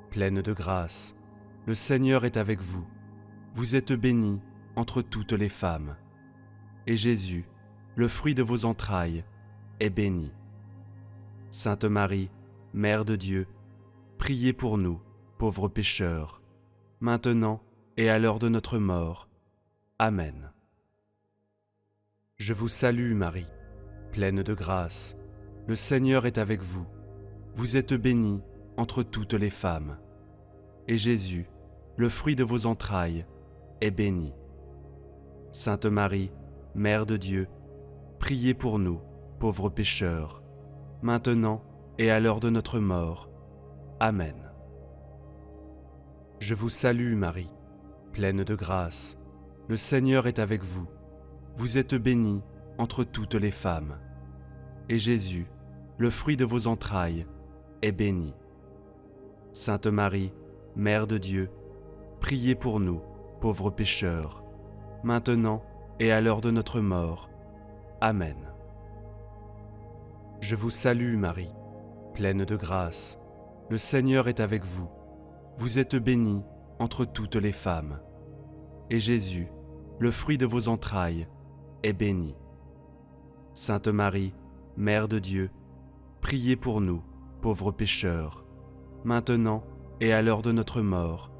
pleine de grâce. Le Seigneur est avec vous. Vous êtes bénie entre toutes les femmes. Et Jésus, le fruit de vos entrailles, est béni. Sainte Marie, Mère de Dieu, priez pour nous, pauvres pécheurs, maintenant et à l'heure de notre mort. Amen. Je vous salue Marie, pleine de grâce. Le Seigneur est avec vous. Vous êtes bénie entre toutes les femmes. Et Jésus, le fruit de vos entrailles, est béni. Sainte Marie, Mère de Dieu, priez pour nous, pauvres pécheurs, maintenant et à l'heure de notre mort. Amen. Je vous salue Marie, pleine de grâce. Le Seigneur est avec vous. Vous êtes bénie entre toutes les femmes. Et Jésus, le fruit de vos entrailles, est béni. Sainte Marie, Mère de Dieu, priez pour nous, pauvres pécheurs, maintenant et à l'heure de notre mort. Amen. Je vous salue Marie, pleine de grâce. Le Seigneur est avec vous. Vous êtes bénie entre toutes les femmes. Et Jésus, le fruit de vos entrailles, est béni. Sainte Marie, Mère de Dieu, priez pour nous, pauvres pécheurs, maintenant et à l'heure de notre mort.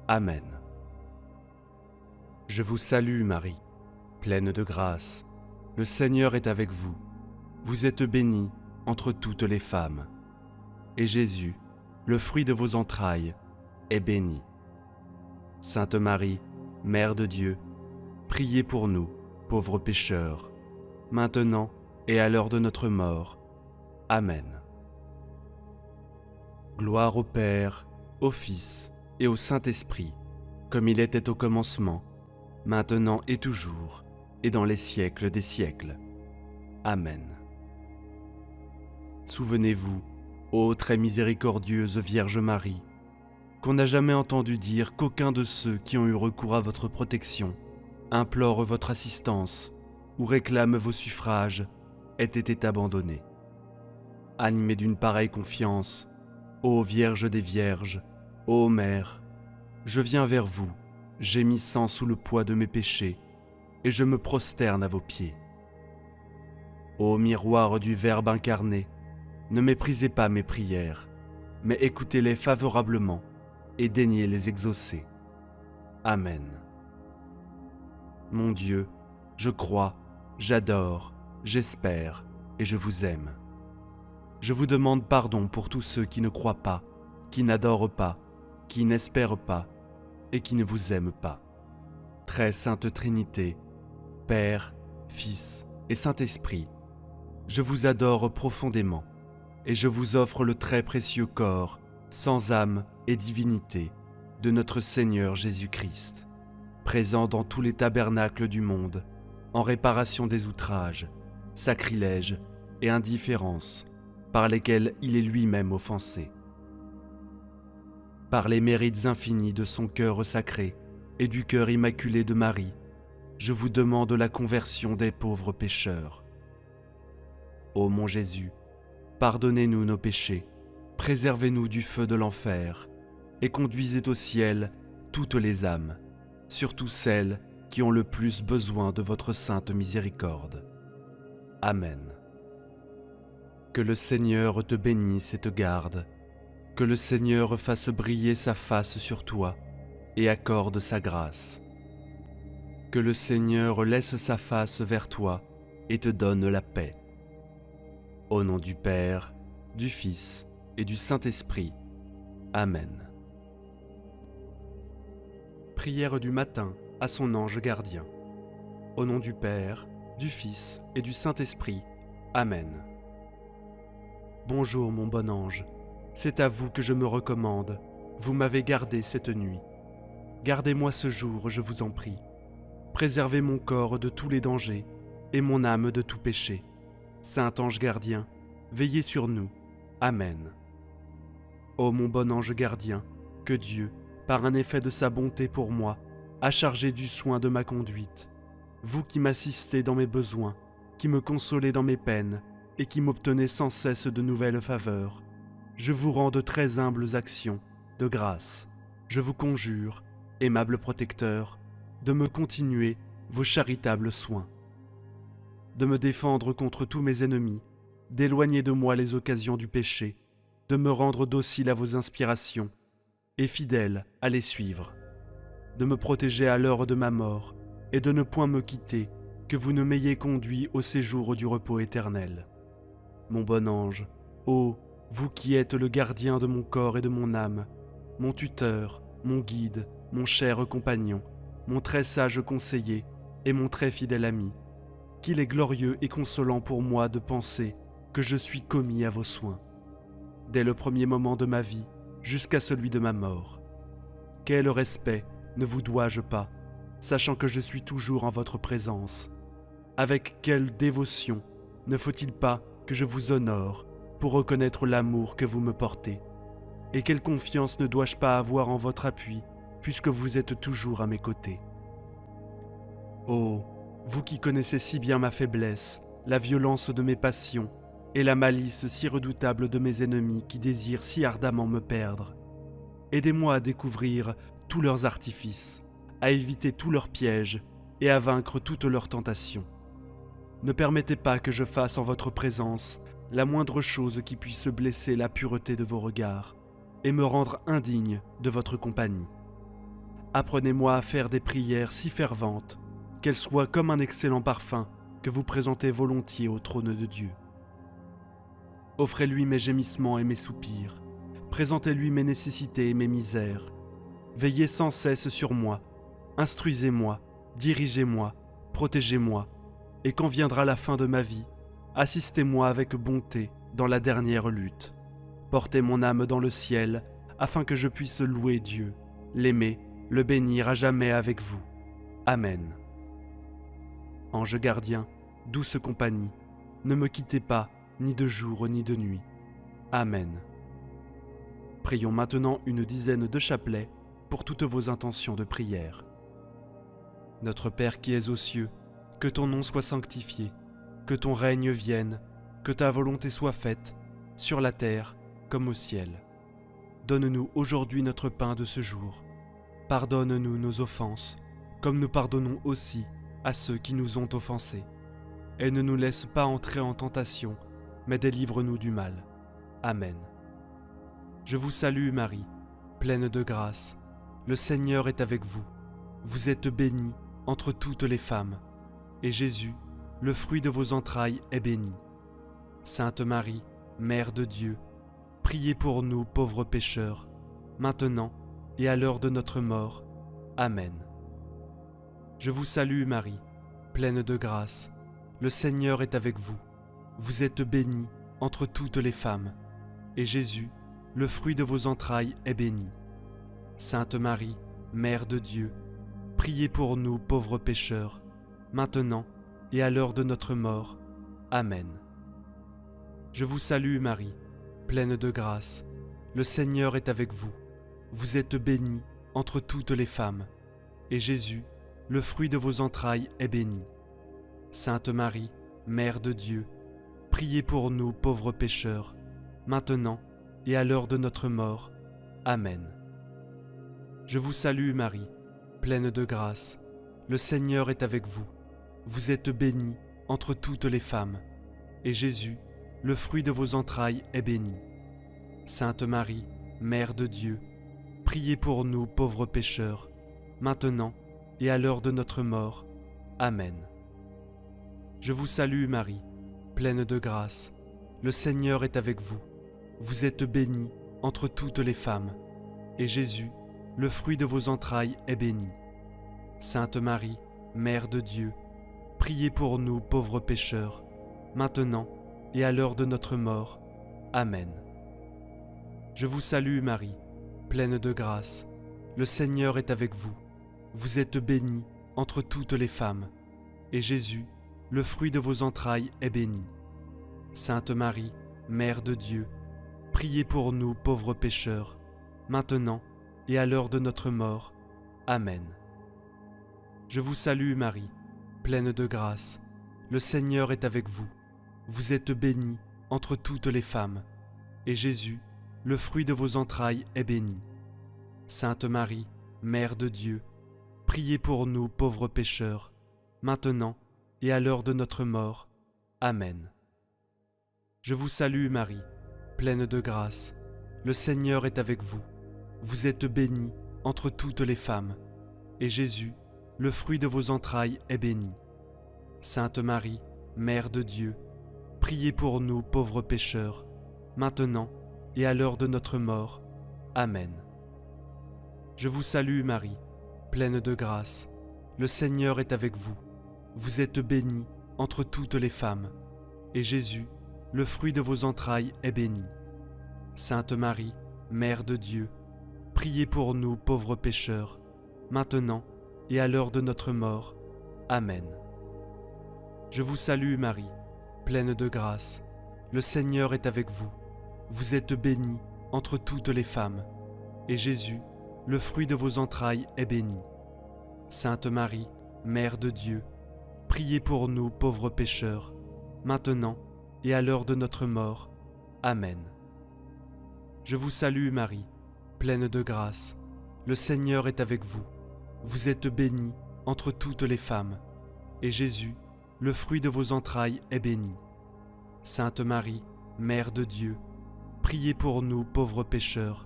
Amen. Je vous salue Marie, pleine de grâce. Le Seigneur est avec vous. Vous êtes bénie entre toutes les femmes. Et Jésus, le fruit de vos entrailles, est béni. Sainte Marie, Mère de Dieu, priez pour nous, pauvres pécheurs, maintenant et à l'heure de notre mort. Amen. Gloire au Père, au Fils et au Saint-Esprit, comme il était au commencement, maintenant et toujours, et dans les siècles des siècles. Amen. Souvenez-vous, ô très miséricordieuse Vierge Marie, qu'on n'a jamais entendu dire qu'aucun de ceux qui ont eu recours à votre protection, implore votre assistance ou réclame vos suffrages, ait été abandonné. Animé d'une pareille confiance, ô Vierge des Vierges, ô Mère, je viens vers vous, gémissant sous le poids de mes péchés, et je me prosterne à vos pieds. Ô miroir du Verbe incarné, ne méprisez pas mes prières, mais écoutez-les favorablement et daignez les exaucer. Amen. Mon Dieu, je crois, j'adore, j'espère et je vous aime. Je vous demande pardon pour tous ceux qui ne croient pas, qui n'adorent pas, qui n'espèrent pas et qui ne vous aiment pas. Très sainte Trinité, Père, Fils et Saint-Esprit, je vous adore profondément et je vous offre le très précieux corps, sans âme et divinité, de notre Seigneur Jésus-Christ, présent dans tous les tabernacles du monde, en réparation des outrages, sacrilèges et indifférences par lesquels il est lui-même offensé. Par les mérites infinis de son cœur sacré et du cœur immaculé de Marie, je vous demande la conversion des pauvres pécheurs. Ô mon Jésus, pardonnez-nous nos péchés, préservez-nous du feu de l'enfer et conduisez au ciel toutes les âmes, surtout celles qui ont le plus besoin de votre sainte miséricorde. Amen. Que le Seigneur te bénisse et te garde, que le Seigneur fasse briller sa face sur toi et accorde sa grâce. Que le Seigneur laisse sa face vers toi et te donne la paix. Au nom du Père, du Fils et du Saint-Esprit. Amen. Prière du matin à son ange gardien. Au nom du Père, du Fils et du Saint-Esprit. Amen. Bonjour mon bon ange, c'est à vous que je me recommande. Vous m'avez gardé cette nuit. Gardez-moi ce jour, je vous en prie. Préservez mon corps de tous les dangers et mon âme de tout péché. Saint ange gardien, veillez sur nous. Amen. Ô mon bon ange gardien, que Dieu, par un effet de sa bonté pour moi, a chargé du soin de ma conduite. Vous qui m'assistez dans mes besoins, qui me consolez dans mes peines et qui m'obtenez sans cesse de nouvelles faveurs, je vous rends de très humbles actions de grâce. Je vous conjure, aimable protecteur, de me continuer vos charitables soins, de me défendre contre tous mes ennemis, d'éloigner de moi les occasions du péché, de me rendre docile à vos inspirations et fidèle à les suivre, de me protéger à l'heure de ma mort et de ne point me quitter, que vous ne m'ayez conduit au séjour du repos éternel. Mon bon ange, ô vous qui êtes le gardien de mon corps et de mon âme, mon tuteur, mon guide, mon cher compagnon, mon très sage conseiller et mon très fidèle ami, qu'il est glorieux et consolant pour moi de penser que je suis commis à vos soins, dès le premier moment de ma vie jusqu'à celui de ma mort. Quel respect ne vous dois-je pas, sachant que je suis toujours en votre présence? Avec quelle dévotion ne faut-il pas que je vous honore pour reconnaître l'amour que vous me portez? Et quelle confiance ne dois-je pas avoir en votre appui, puisque vous êtes toujours à mes côtés? Oh, vous qui connaissez si bien ma faiblesse, la violence de mes passions et la malice si redoutable de mes ennemis qui désirent si ardemment me perdre. Aidez-moi à découvrir tous leurs artifices, à éviter tous leurs pièges et à vaincre toutes leurs tentations. Ne permettez pas que je fasse en votre présence la moindre chose qui puisse blesser la pureté de vos regards et me rendre indigne de votre compagnie. Apprenez-moi à faire des prières si ferventes qu'elles soient comme un excellent parfum que vous présentez volontiers au trône de Dieu. Offrez-lui mes gémissements et mes soupirs, présentez-lui mes nécessités et mes misères. Veillez sans cesse sur moi, instruisez-moi, dirigez-moi, protégez-moi, et quand viendra la fin de ma vie, assistez-moi avec bonté dans la dernière lutte. Portez mon âme dans le ciel, afin que je puisse louer Dieu, l'aimer, le bénir à jamais avec vous. Amen. Ange gardien, douce compagnie, ne me quittez pas, ni de jour ni de nuit. Amen. Prions maintenant une dizaine de chapelets pour toutes vos intentions de prière. Notre Père qui es aux cieux, que ton nom soit sanctifié, que ton règne vienne, que ta volonté soit faite, sur la terre comme au ciel. Donne-nous aujourd'hui notre pain de ce jour. Pardonne-nous nos offenses, comme nous pardonnons aussi à ceux qui nous ont offensés. Et ne nous laisse pas entrer en tentation, mais délivre-nous du mal. Amen. Je vous salue Marie, pleine de grâce. Le Seigneur est avec vous. Vous êtes bénie entre toutes les femmes, et Jésus, le fruit de vos entrailles, est béni. Sainte Marie, Mère de Dieu, priez pour nous pauvres pécheurs, maintenant et à l'heure de notre mort. Amen. Je vous salue Marie, pleine de grâce. Le Seigneur est avec vous. Vous êtes bénie entre toutes les femmes, et Jésus, le fruit de vos entrailles, est béni. Sainte Marie, Mère de Dieu, priez pour nous pauvres pécheurs, maintenant et à l'heure de notre mort. Amen. Je vous salue Marie, pleine de grâce. Le Seigneur est avec vous. Vous êtes bénie entre toutes les femmes, et Jésus, le fruit de vos entrailles, est béni. Sainte Marie, Mère de Dieu, priez pour nous pauvres pécheurs, maintenant et à l'heure de notre mort. Amen. Je vous salue Marie, pleine de grâce. Le Seigneur est avec vous. Vous êtes bénie entre toutes les femmes, et Jésus, le fruit de vos entrailles, est béni. Sainte Marie, Mère de Dieu, priez pour nous pauvres pécheurs, maintenant et à l'heure de notre mort. Amen. Je vous salue Marie, pleine de grâce. Le Seigneur est avec vous. Vous êtes bénie entre toutes les femmes, et Jésus, le fruit de vos entrailles, est béni. Sainte Marie, Mère de Dieu, priez pour nous pauvres pécheurs, maintenant et à l'heure de notre mort. Amen. Je vous salue Marie, pleine de grâce. Le Seigneur est avec vous. Vous êtes bénie entre toutes les femmes, et Jésus, le fruit de vos entrailles, est béni. Sainte Marie, Mère de Dieu, priez pour nous pauvres pécheurs, maintenant et à l'heure de notre mort. Amen. Je vous salue Marie, pleine de grâce. Le Seigneur est avec vous. Vous êtes bénie entre toutes les femmes, et Jésus, le fruit de vos entrailles, est béni. Sainte Marie, Mère de Dieu, priez pour nous pauvres pécheurs, maintenant et à l'heure de notre mort. Amen. Je vous salue Marie, pleine de grâce. Le Seigneur est avec vous. Vous êtes bénie entre toutes les femmes, et Jésus, le fruit de vos entrailles, est béni. Sainte Marie, Mère de Dieu, priez pour nous pauvres pécheurs, maintenant et à l'heure de notre mort. Amen. Je vous salue Marie, pleine de grâce. Le Seigneur est avec vous. Vous êtes bénie entre toutes les femmes, et Jésus, le fruit de vos entrailles, est béni. Sainte Marie, Mère de Dieu, priez pour nous pauvres pécheurs, maintenant et à l'heure de notre mort. Amen. Je vous salue Marie, pleine de grâce. Le Seigneur est avec vous. Vous êtes bénie entre toutes les femmes, et Jésus, le fruit de vos entrailles, est béni. Sainte Marie, Mère de Dieu, priez pour nous pauvres pécheurs, maintenant et à l'heure de notre mort. Amen. Je vous salue Marie, pleine de grâce. Le Seigneur est avec vous. Vous êtes bénie entre toutes les femmes, et Jésus, le fruit de vos entrailles, est béni. Sainte Marie, Mère de Dieu, priez pour nous pauvres pécheurs,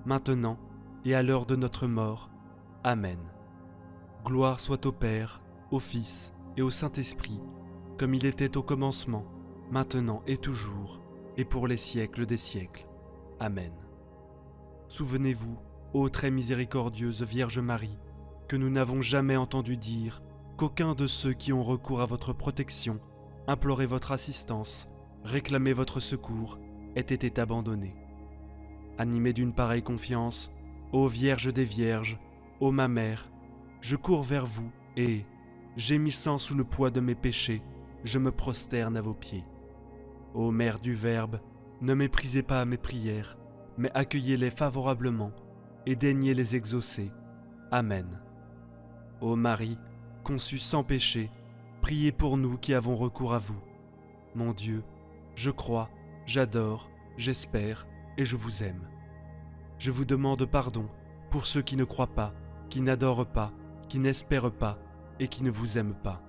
maintenant et à l'heure de notre mort. Amen. Gloire soit au Père, au Fils et au Saint-Esprit, comme il était au commencement, maintenant et toujours, et pour les siècles des siècles. Amen. Souvenez-vous, ô très miséricordieuse Vierge Marie, que nous n'avons jamais entendu dire qu'aucun de ceux qui ont recours à votre protection, implorer votre assistance, réclamer votre secours, ait été abandonné. Animé d'une pareille confiance, ô Vierge des Vierges, ô ma Mère, je cours vers vous et, gémissant sous le poids de mes péchés, je me prosterne à vos pieds. Ô Mère du Verbe, ne méprisez pas mes prières, mais accueillez-les favorablement et daignez les exaucer. Amen. Ô Marie, conçue sans péché, priez pour nous qui avons recours à vous. Mon Dieu, je crois, j'adore, j'espère et je vous aime. Je vous demande pardon pour ceux qui ne croient pas, qui n'adorent pas, qui n'espèrent pas et qui ne vous aiment pas.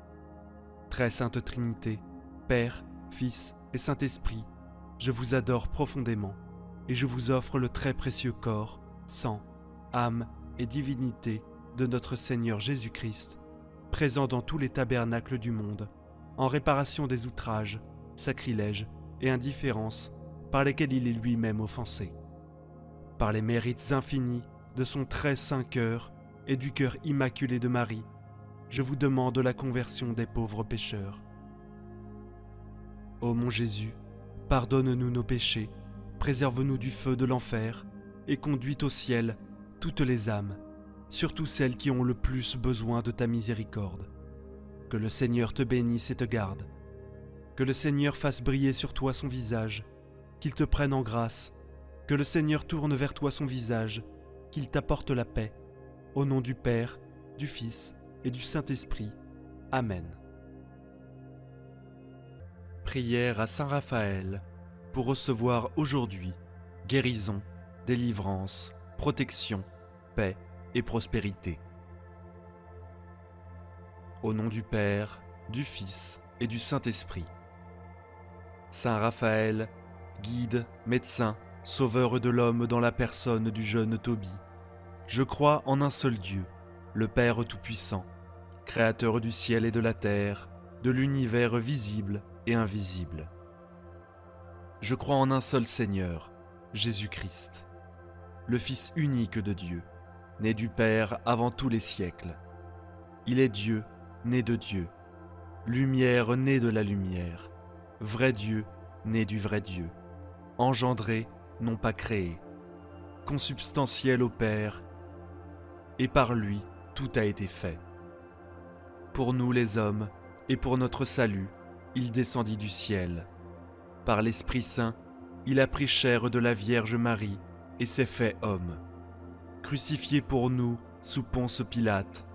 Très sainte Trinité, Père, Fils et Saint-Esprit, je vous adore profondément et je vous offre le très précieux corps, sang, âme et divinité de notre Seigneur Jésus-Christ, présent dans tous les tabernacles du monde, en réparation des outrages, sacrilèges et indifférences par lesquels il est lui-même offensé. Par les mérites infinis de son très saint cœur et du cœur immaculé de Marie, je vous demande la conversion des pauvres pécheurs. Ô mon Jésus, pardonne-nous nos péchés, préserve-nous du feu de l'enfer et conduis au ciel toutes les âmes, surtout celles qui ont le plus besoin de ta miséricorde. Que le Seigneur te bénisse et te garde. Que le Seigneur fasse briller sur toi son visage, qu'il te prenne en grâce. Que le Seigneur tourne vers toi son visage, qu'il t'apporte la paix. Au nom du Père, du Fils et du Saint-Esprit. Amen. Prière à Saint Raphaël pour recevoir aujourd'hui guérison, délivrance, protection, paix et prospérité. Au nom du Père, du Fils et du Saint-Esprit. Saint Raphaël, guide, médecin, sauveur de l'homme dans la personne du jeune Tobie, je crois en un seul Dieu, le Père Tout-Puissant, Créateur du ciel et de la terre, de l'univers visible et invisible. Je crois en un seul Seigneur, Jésus-Christ, le Fils unique de Dieu, né du Père avant tous les siècles. Il est Dieu, né de Dieu, lumière née de la lumière, vrai Dieu, né du vrai Dieu, engendré, non pas créé, consubstantiel au Père, et par lui tout a été fait. Pour nous les hommes, et pour notre salut, il descendit du ciel. Par l'Esprit Saint, il a pris chair de la Vierge Marie et s'est fait homme. Crucifié pour nous sous Ponce Pilate,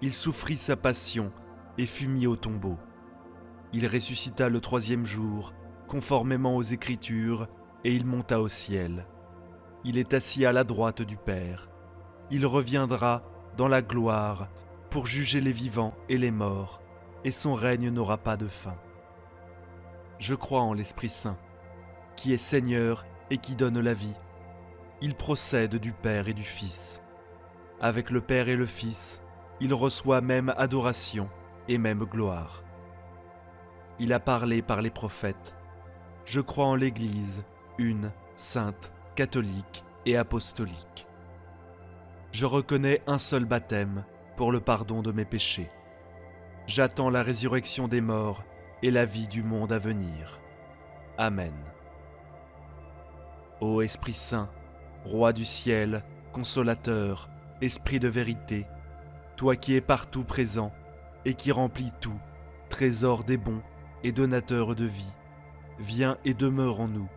il souffrit sa passion et fut mis au tombeau. Il ressuscita le 3e jour, conformément aux Écritures, et il monta au ciel. Il est assis à la droite du Père. Il reviendra dans la gloire pour juger les vivants et les morts, et son règne n'aura pas de fin. Je crois en l'Esprit Saint, qui est Seigneur et qui donne la vie. Il procède du Père et du Fils. Avec le Père et le Fils, il reçoit même adoration et même gloire. Il a parlé par les prophètes. Je crois en l'Église, une, sainte, catholique et apostolique. Je reconnais un seul baptême pour le pardon de mes péchés. J'attends la résurrection des morts et la vie du monde à venir. Amen. Ô Esprit Saint, Roi du ciel, consolateur, Esprit de vérité, toi qui es partout présent et qui remplis tout, trésor des bons et donateur de vie, viens et demeure en nous,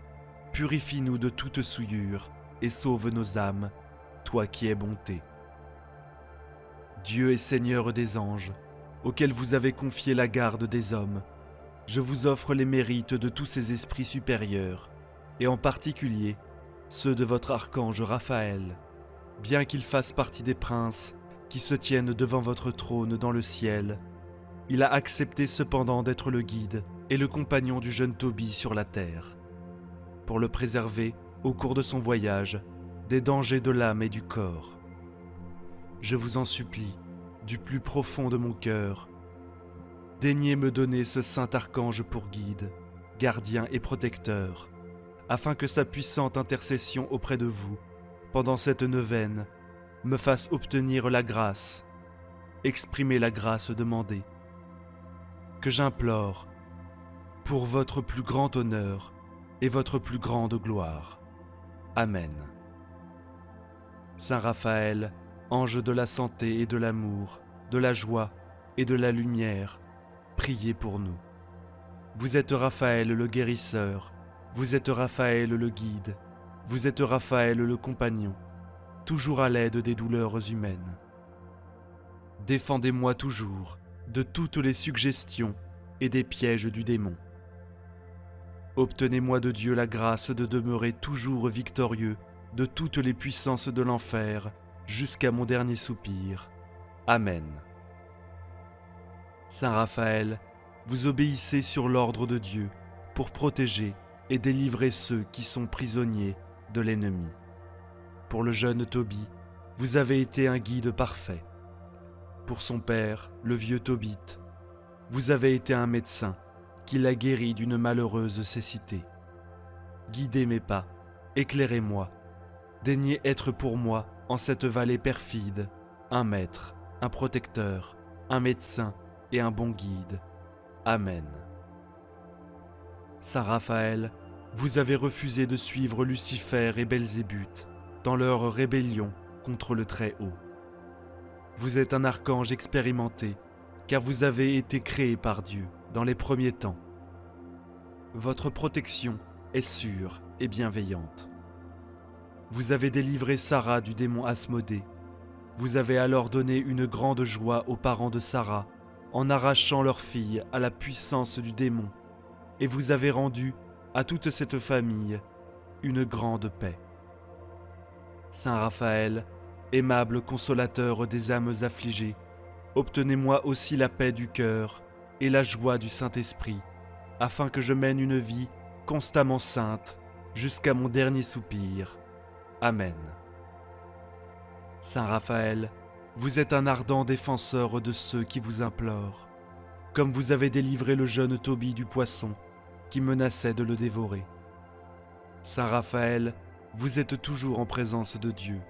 purifie-nous de toute souillure et sauve nos âmes, toi qui es bonté. Dieu est Seigneur des anges, auquel vous avez confié la garde des hommes, je vous offre les mérites de tous ces esprits supérieurs, et en particulier ceux de votre archange Raphaël, bien qu'il fasse partie des princes qui se tiennent devant votre trône dans le ciel. Il a accepté cependant d'être le guide et le compagnon du jeune Tobie sur la terre, pour le préserver au cours de son voyage des dangers de l'âme et du corps. Je vous en supplie, du plus profond de mon cœur, daignez me donner ce saint archange pour guide, gardien et protecteur, afin que sa puissante intercession auprès de vous, pendant cette neuvaine, me fasse obtenir la grâce, exprimer la grâce demandée, que j'implore pour votre plus grand honneur et votre plus grande gloire. Amen. Saint Raphaël, ange de la santé et de l'amour, de la joie et de la lumière, priez pour nous. Vous êtes Raphaël le guérisseur, vous êtes Raphaël le guide, vous êtes Raphaël le compagnon, toujours à l'aide des douleurs humaines. Défendez-moi toujours de toutes les suggestions et des pièges du démon. Obtenez-moi de Dieu la grâce de demeurer toujours victorieux de toutes les puissances de l'enfer jusqu'à mon dernier soupir. Amen. Saint Raphaël, vous obéissez sur l'ordre de Dieu pour protéger et délivrer ceux qui sont prisonniers de l'ennemi. Pour le jeune Tobie, vous avez été un guide parfait. Pour son père, le vieux Tobite, vous avez été un médecin qui l'a guéri d'une malheureuse cécité. Guidez mes pas, éclairez-moi, daignez être pour moi en cette vallée perfide, un maître, un protecteur, un médecin et un bon guide. Amen. Saint Raphaël, vous avez refusé de suivre Lucifer et Belzébuth dans leur rébellion contre le Très-Haut. Vous êtes un archange expérimenté, car vous avez été créé par Dieu dans les premiers temps. Votre protection est sûre et bienveillante. Vous avez délivré Sarah du démon Asmodée. Vous avez alors donné une grande joie aux parents de Sarah en arrachant leur fille à la puissance du démon, et vous avez rendu à toute cette famille une grande paix. Saint Raphaël, aimable consolateur des âmes affligées, obtenez-moi aussi la paix du cœur et la joie du Saint-Esprit, afin que je mène une vie constamment sainte jusqu'à mon dernier soupir. Amen. Saint Raphaël, vous êtes un ardent défenseur de ceux qui vous implorent, comme vous avez délivré le jeune Tobie du poisson qui menaçait de le dévorer. Saint Raphaël, vous êtes toujours en présence de Dieu.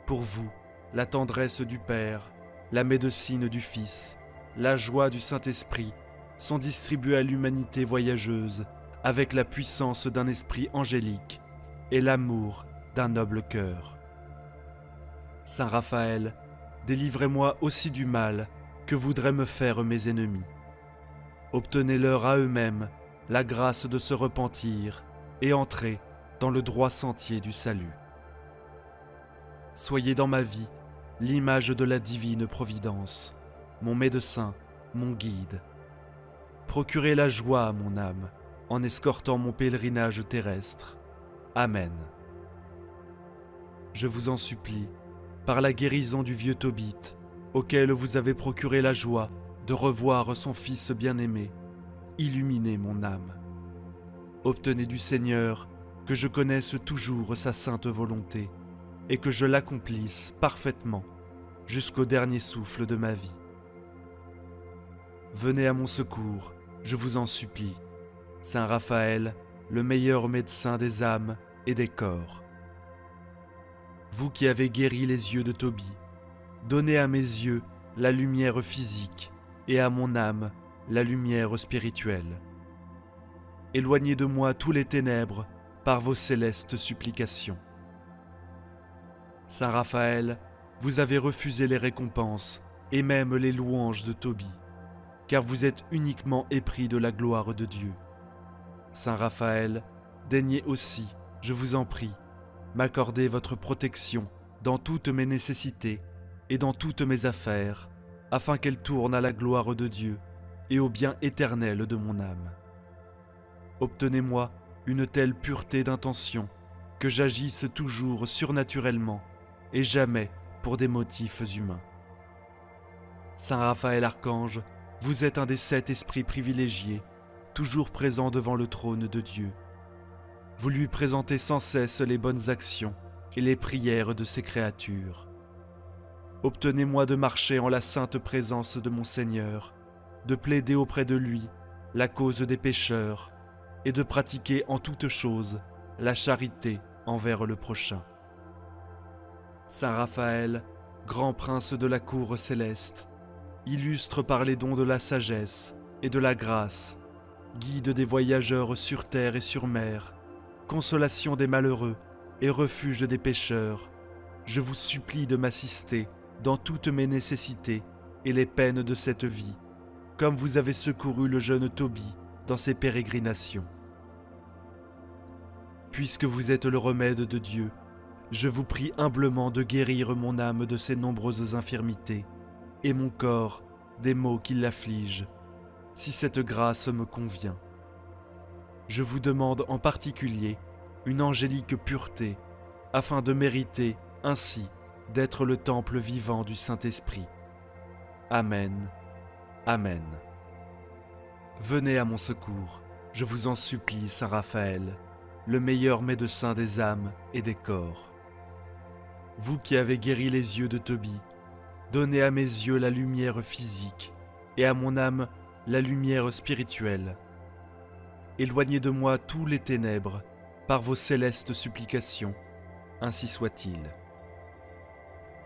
Pour vous, la tendresse du Père, la médecine du Fils, la joie du Saint-Esprit sont distribuées à l'humanité voyageuse avec la puissance d'un esprit angélique et l'amour d'un noble cœur. Saint Raphaël, délivrez-moi aussi du mal que voudraient me faire mes ennemis. Obtenez-leur à eux-mêmes la grâce de se repentir et entrer dans le droit sentier du salut. Soyez dans ma vie l'image de la divine providence, mon médecin, mon guide. Procurez la joie à mon âme en escortant mon pèlerinage terrestre. Amen. Je vous en supplie, par la guérison du vieux Tobite, auquel vous avez procuré la joie de revoir son fils bien-aimé, illuminez mon âme. Obtenez du Seigneur que je connaisse toujours sa sainte volonté et que je l'accomplisse parfaitement jusqu'au dernier souffle de ma vie. Venez à mon secours, je vous en supplie, Saint Raphaël, le meilleur médecin des âmes et des corps. Vous qui avez guéri les yeux de Tobie, donnez à mes yeux la lumière physique et à mon âme la lumière spirituelle. Éloignez de moi tous les ténèbres par vos célestes supplications. Saint Raphaël, vous avez refusé les récompenses et même les louanges de Tobie, car vous êtes uniquement épris de la gloire de Dieu. Saint Raphaël, daignez aussi, je vous en prie, m'accorder votre protection dans toutes mes nécessités et dans toutes mes affaires, afin qu'elles tournent à la gloire de Dieu et au bien éternel de mon âme. Obtenez-moi une telle pureté d'intention que j'agisse toujours surnaturellement et jamais pour des motifs humains. Saint Raphaël Archange, vous êtes un des 7 esprits privilégiés, toujours présents devant le trône de Dieu. Vous lui présentez sans cesse les bonnes actions et les prières de ses créatures. Obtenez-moi de marcher en la sainte présence de mon Seigneur, de plaider auprès de lui la cause des pécheurs et de pratiquer en toutes choses la charité envers le prochain. Saint Raphaël, grand prince de la cour céleste, illustre par les dons de la sagesse et de la grâce, guide des voyageurs sur terre et sur mer, consolation des malheureux et refuge des pécheurs, je vous supplie de m'assister dans toutes mes nécessités et les peines de cette vie, comme vous avez secouru le jeune Tobie dans ses pérégrinations. Puisque vous êtes le remède de Dieu, je vous prie humblement de guérir mon âme de ses nombreuses infirmités et mon corps des maux qui l'affligent, si cette grâce me convient. Je vous demande en particulier une angélique pureté, afin de mériter ainsi d'être le temple vivant du Saint-Esprit. Amen. Amen. Venez à mon secours, je vous en supplie, Saint Raphaël, le meilleur médecin des âmes et des corps. Vous qui avez guéri les yeux de Tobie, donnez à mes yeux la lumière physique et à mon âme la lumière spirituelle. Éloignez de moi tous les ténèbres par vos célestes supplications, ainsi soit-il.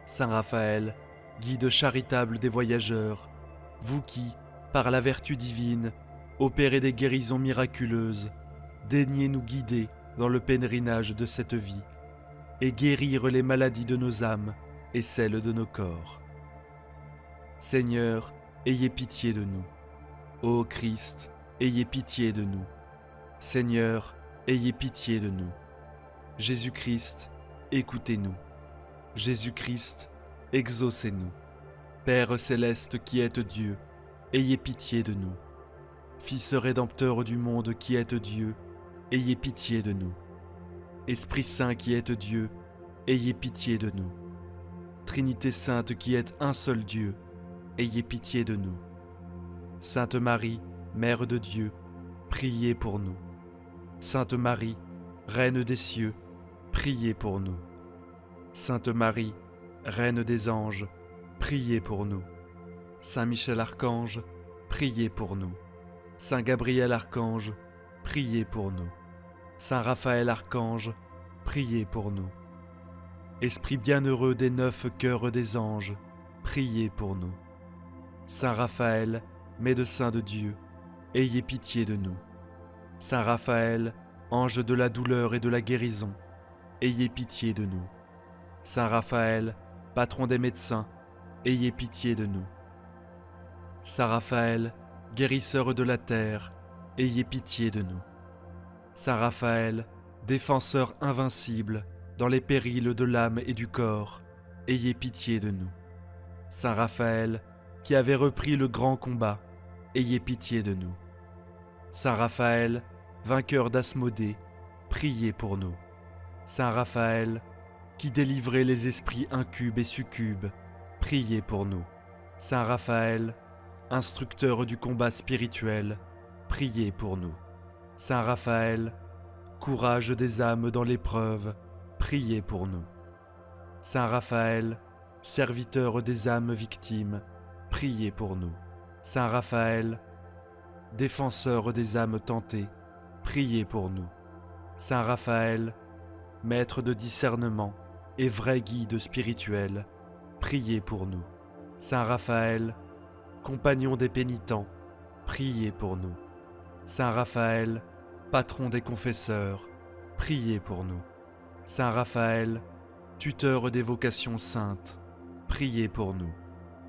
Saint Raphaël, guide charitable des voyageurs, vous qui, par la vertu divine, opérez des guérisons miraculeuses, daignez nous guider dans le pèlerinage de cette vie et guérir les maladies de nos âmes et celles de nos corps. Seigneur, ayez pitié de nous. Ô Christ, ayez pitié de nous. Seigneur, ayez pitié de nous. Jésus-Christ, écoutez-nous. Jésus-Christ, exaucez-nous. Père céleste qui êtes Dieu, ayez pitié de nous. Fils rédempteur du monde qui êtes Dieu, ayez pitié de nous. Esprit Saint qui êtes Dieu, ayez pitié de nous. Trinité Sainte qui êtes un seul Dieu, ayez pitié de nous. Sainte Marie, Mère de Dieu, priez pour nous. Sainte Marie, Reine des cieux, priez pour nous. Sainte Marie, Reine des anges, priez pour nous. Saint Michel Archange, priez pour nous. Saint Gabriel Archange, priez pour nous. Saint Raphaël Archange, priez pour nous. Esprit bienheureux des 9 cœurs des anges, priez pour nous. Saint Raphaël, médecin de Dieu, ayez pitié de nous. Saint Raphaël, ange de la douleur et de la guérison, ayez pitié de nous. Saint Raphaël, patron des médecins, ayez pitié de nous. Saint Raphaël, guérisseur de la terre, ayez pitié de nous. Saint Raphaël, défenseur invincible dans les périls de l'âme et du corps, ayez pitié de nous. Saint Raphaël, qui avait repris le grand combat, ayez pitié de nous. Saint Raphaël, vainqueur d'Asmodée, priez pour nous. Saint Raphaël, qui délivrait les esprits incubes et succubes, priez pour nous. Saint Raphaël, instructeur du combat spirituel, priez pour nous. Saint Raphaël, courage des âmes dans l'épreuve, priez pour nous. Saint Raphaël, serviteur des âmes victimes, priez pour nous. Saint Raphaël, défenseur des âmes tentées, priez pour nous. Saint Raphaël, maître de discernement et vrai guide spirituel, priez pour nous. Saint Raphaël, compagnon des pénitents, priez pour nous. Saint Raphaël, patron des confesseurs, priez pour nous. Saint Raphaël, tuteur des vocations saintes, priez pour nous.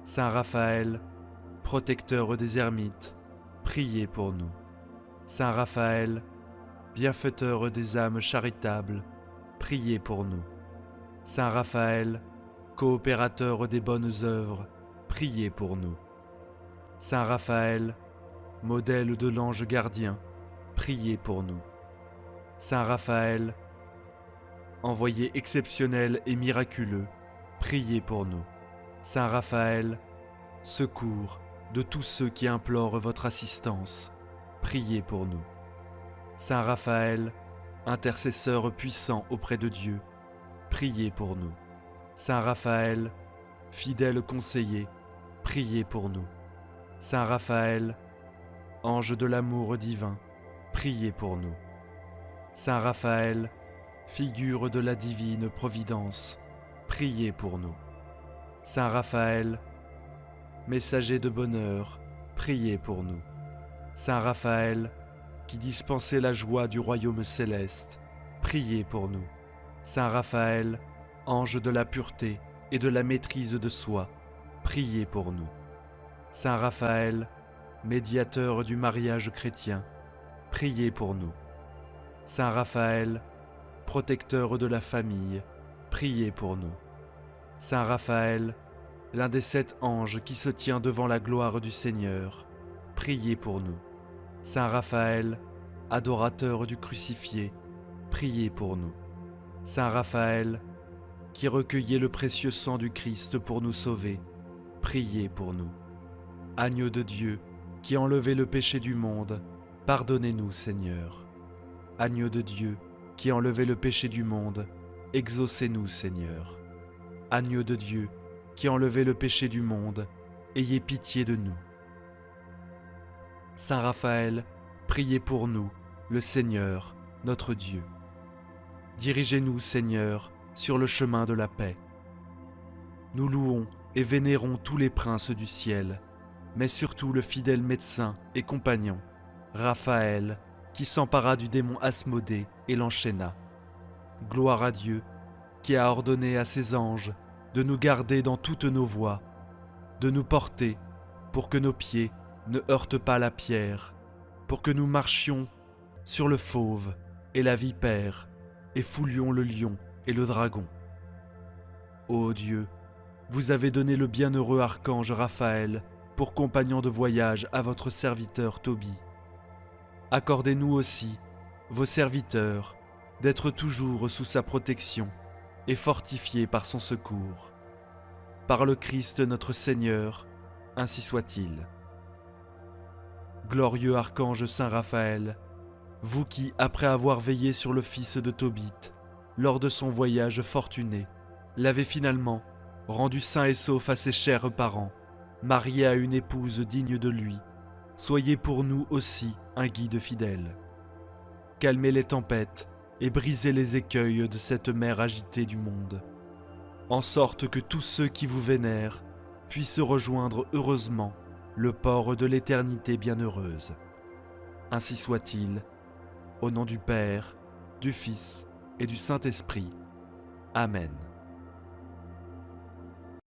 Saint Raphaël, protecteur des ermites, priez pour nous. Saint Raphaël, bienfaiteur des âmes charitables, priez pour nous. Saint Raphaël, coopérateur des bonnes œuvres, priez pour nous. Saint Raphaël, modèle de l'ange gardien, priez pour nous. Saint Raphaël, envoyé exceptionnel et miraculeux, priez pour nous. Saint Raphaël, secours de tous ceux qui implorent votre assistance, priez pour nous. Saint Raphaël, intercesseur puissant auprès de Dieu, priez pour nous. Saint Raphaël, fidèle conseiller, priez pour nous. Saint Raphaël, ange de l'amour divin, priez pour nous. Saint Raphaël, figure de la divine providence, priez pour nous. Saint Raphaël, messager de bonheur, priez pour nous. Saint Raphaël, qui dispensez la joie du royaume céleste, priez pour nous. Saint Raphaël, ange de la pureté et de la maîtrise de soi, priez pour nous. Saint Raphaël, médiateur du mariage chrétien, priez pour nous. Saint Raphaël, protecteur de la famille, priez pour nous. Saint Raphaël, l'un des 7 anges qui se tient devant la gloire du Seigneur, priez pour nous. Saint Raphaël, adorateur du crucifié, priez pour nous. Saint Raphaël, qui recueillez le précieux sang du Christ pour nous sauver, priez pour nous. Agneau de Dieu, qui enlevez le péché du monde, pardonnez-nous, Seigneur. Agneau de Dieu, qui enlevez le péché du monde, exaucez-nous, Seigneur. Agneau de Dieu, qui enlevez le péché du monde, ayez pitié de nous. Saint Raphaël, priez pour nous, le Seigneur, notre Dieu. Dirigez-nous, Seigneur, sur le chemin de la paix. Nous louons et vénérons tous les princes du ciel, mais surtout le fidèle médecin et compagnon, Raphaël, qui s'empara du démon Asmodée et l'enchaîna. Gloire à Dieu, qui a ordonné à ses anges de nous garder dans toutes nos voies, de nous porter pour que nos pieds ne heurtent pas la pierre, pour que nous marchions sur le fauve et la vipère, et foulions le lion et le dragon. Ô Dieu, vous avez donné le bienheureux archange Raphaël pour compagnon de voyage à votre serviteur Tobie. Accordez-nous aussi, vos serviteurs, d'être toujours sous sa protection et fortifiés par son secours. Par le Christ notre Seigneur, ainsi soit-il. Glorieux archange Saint Raphaël, vous qui, après avoir veillé sur le fils de Tobit, lors de son voyage fortuné, l'avez finalement rendu sain et sauf à ses chers parents, marié à une épouse digne de lui, soyez pour nous aussi un guide fidèle. Calmez les tempêtes et brisez les écueils de cette mer agitée du monde, en sorte que tous ceux qui vous vénèrent puissent rejoindre heureusement le port de l'éternité bienheureuse. Ainsi soit-il, au nom du Père, du Fils et du Saint-Esprit. Amen.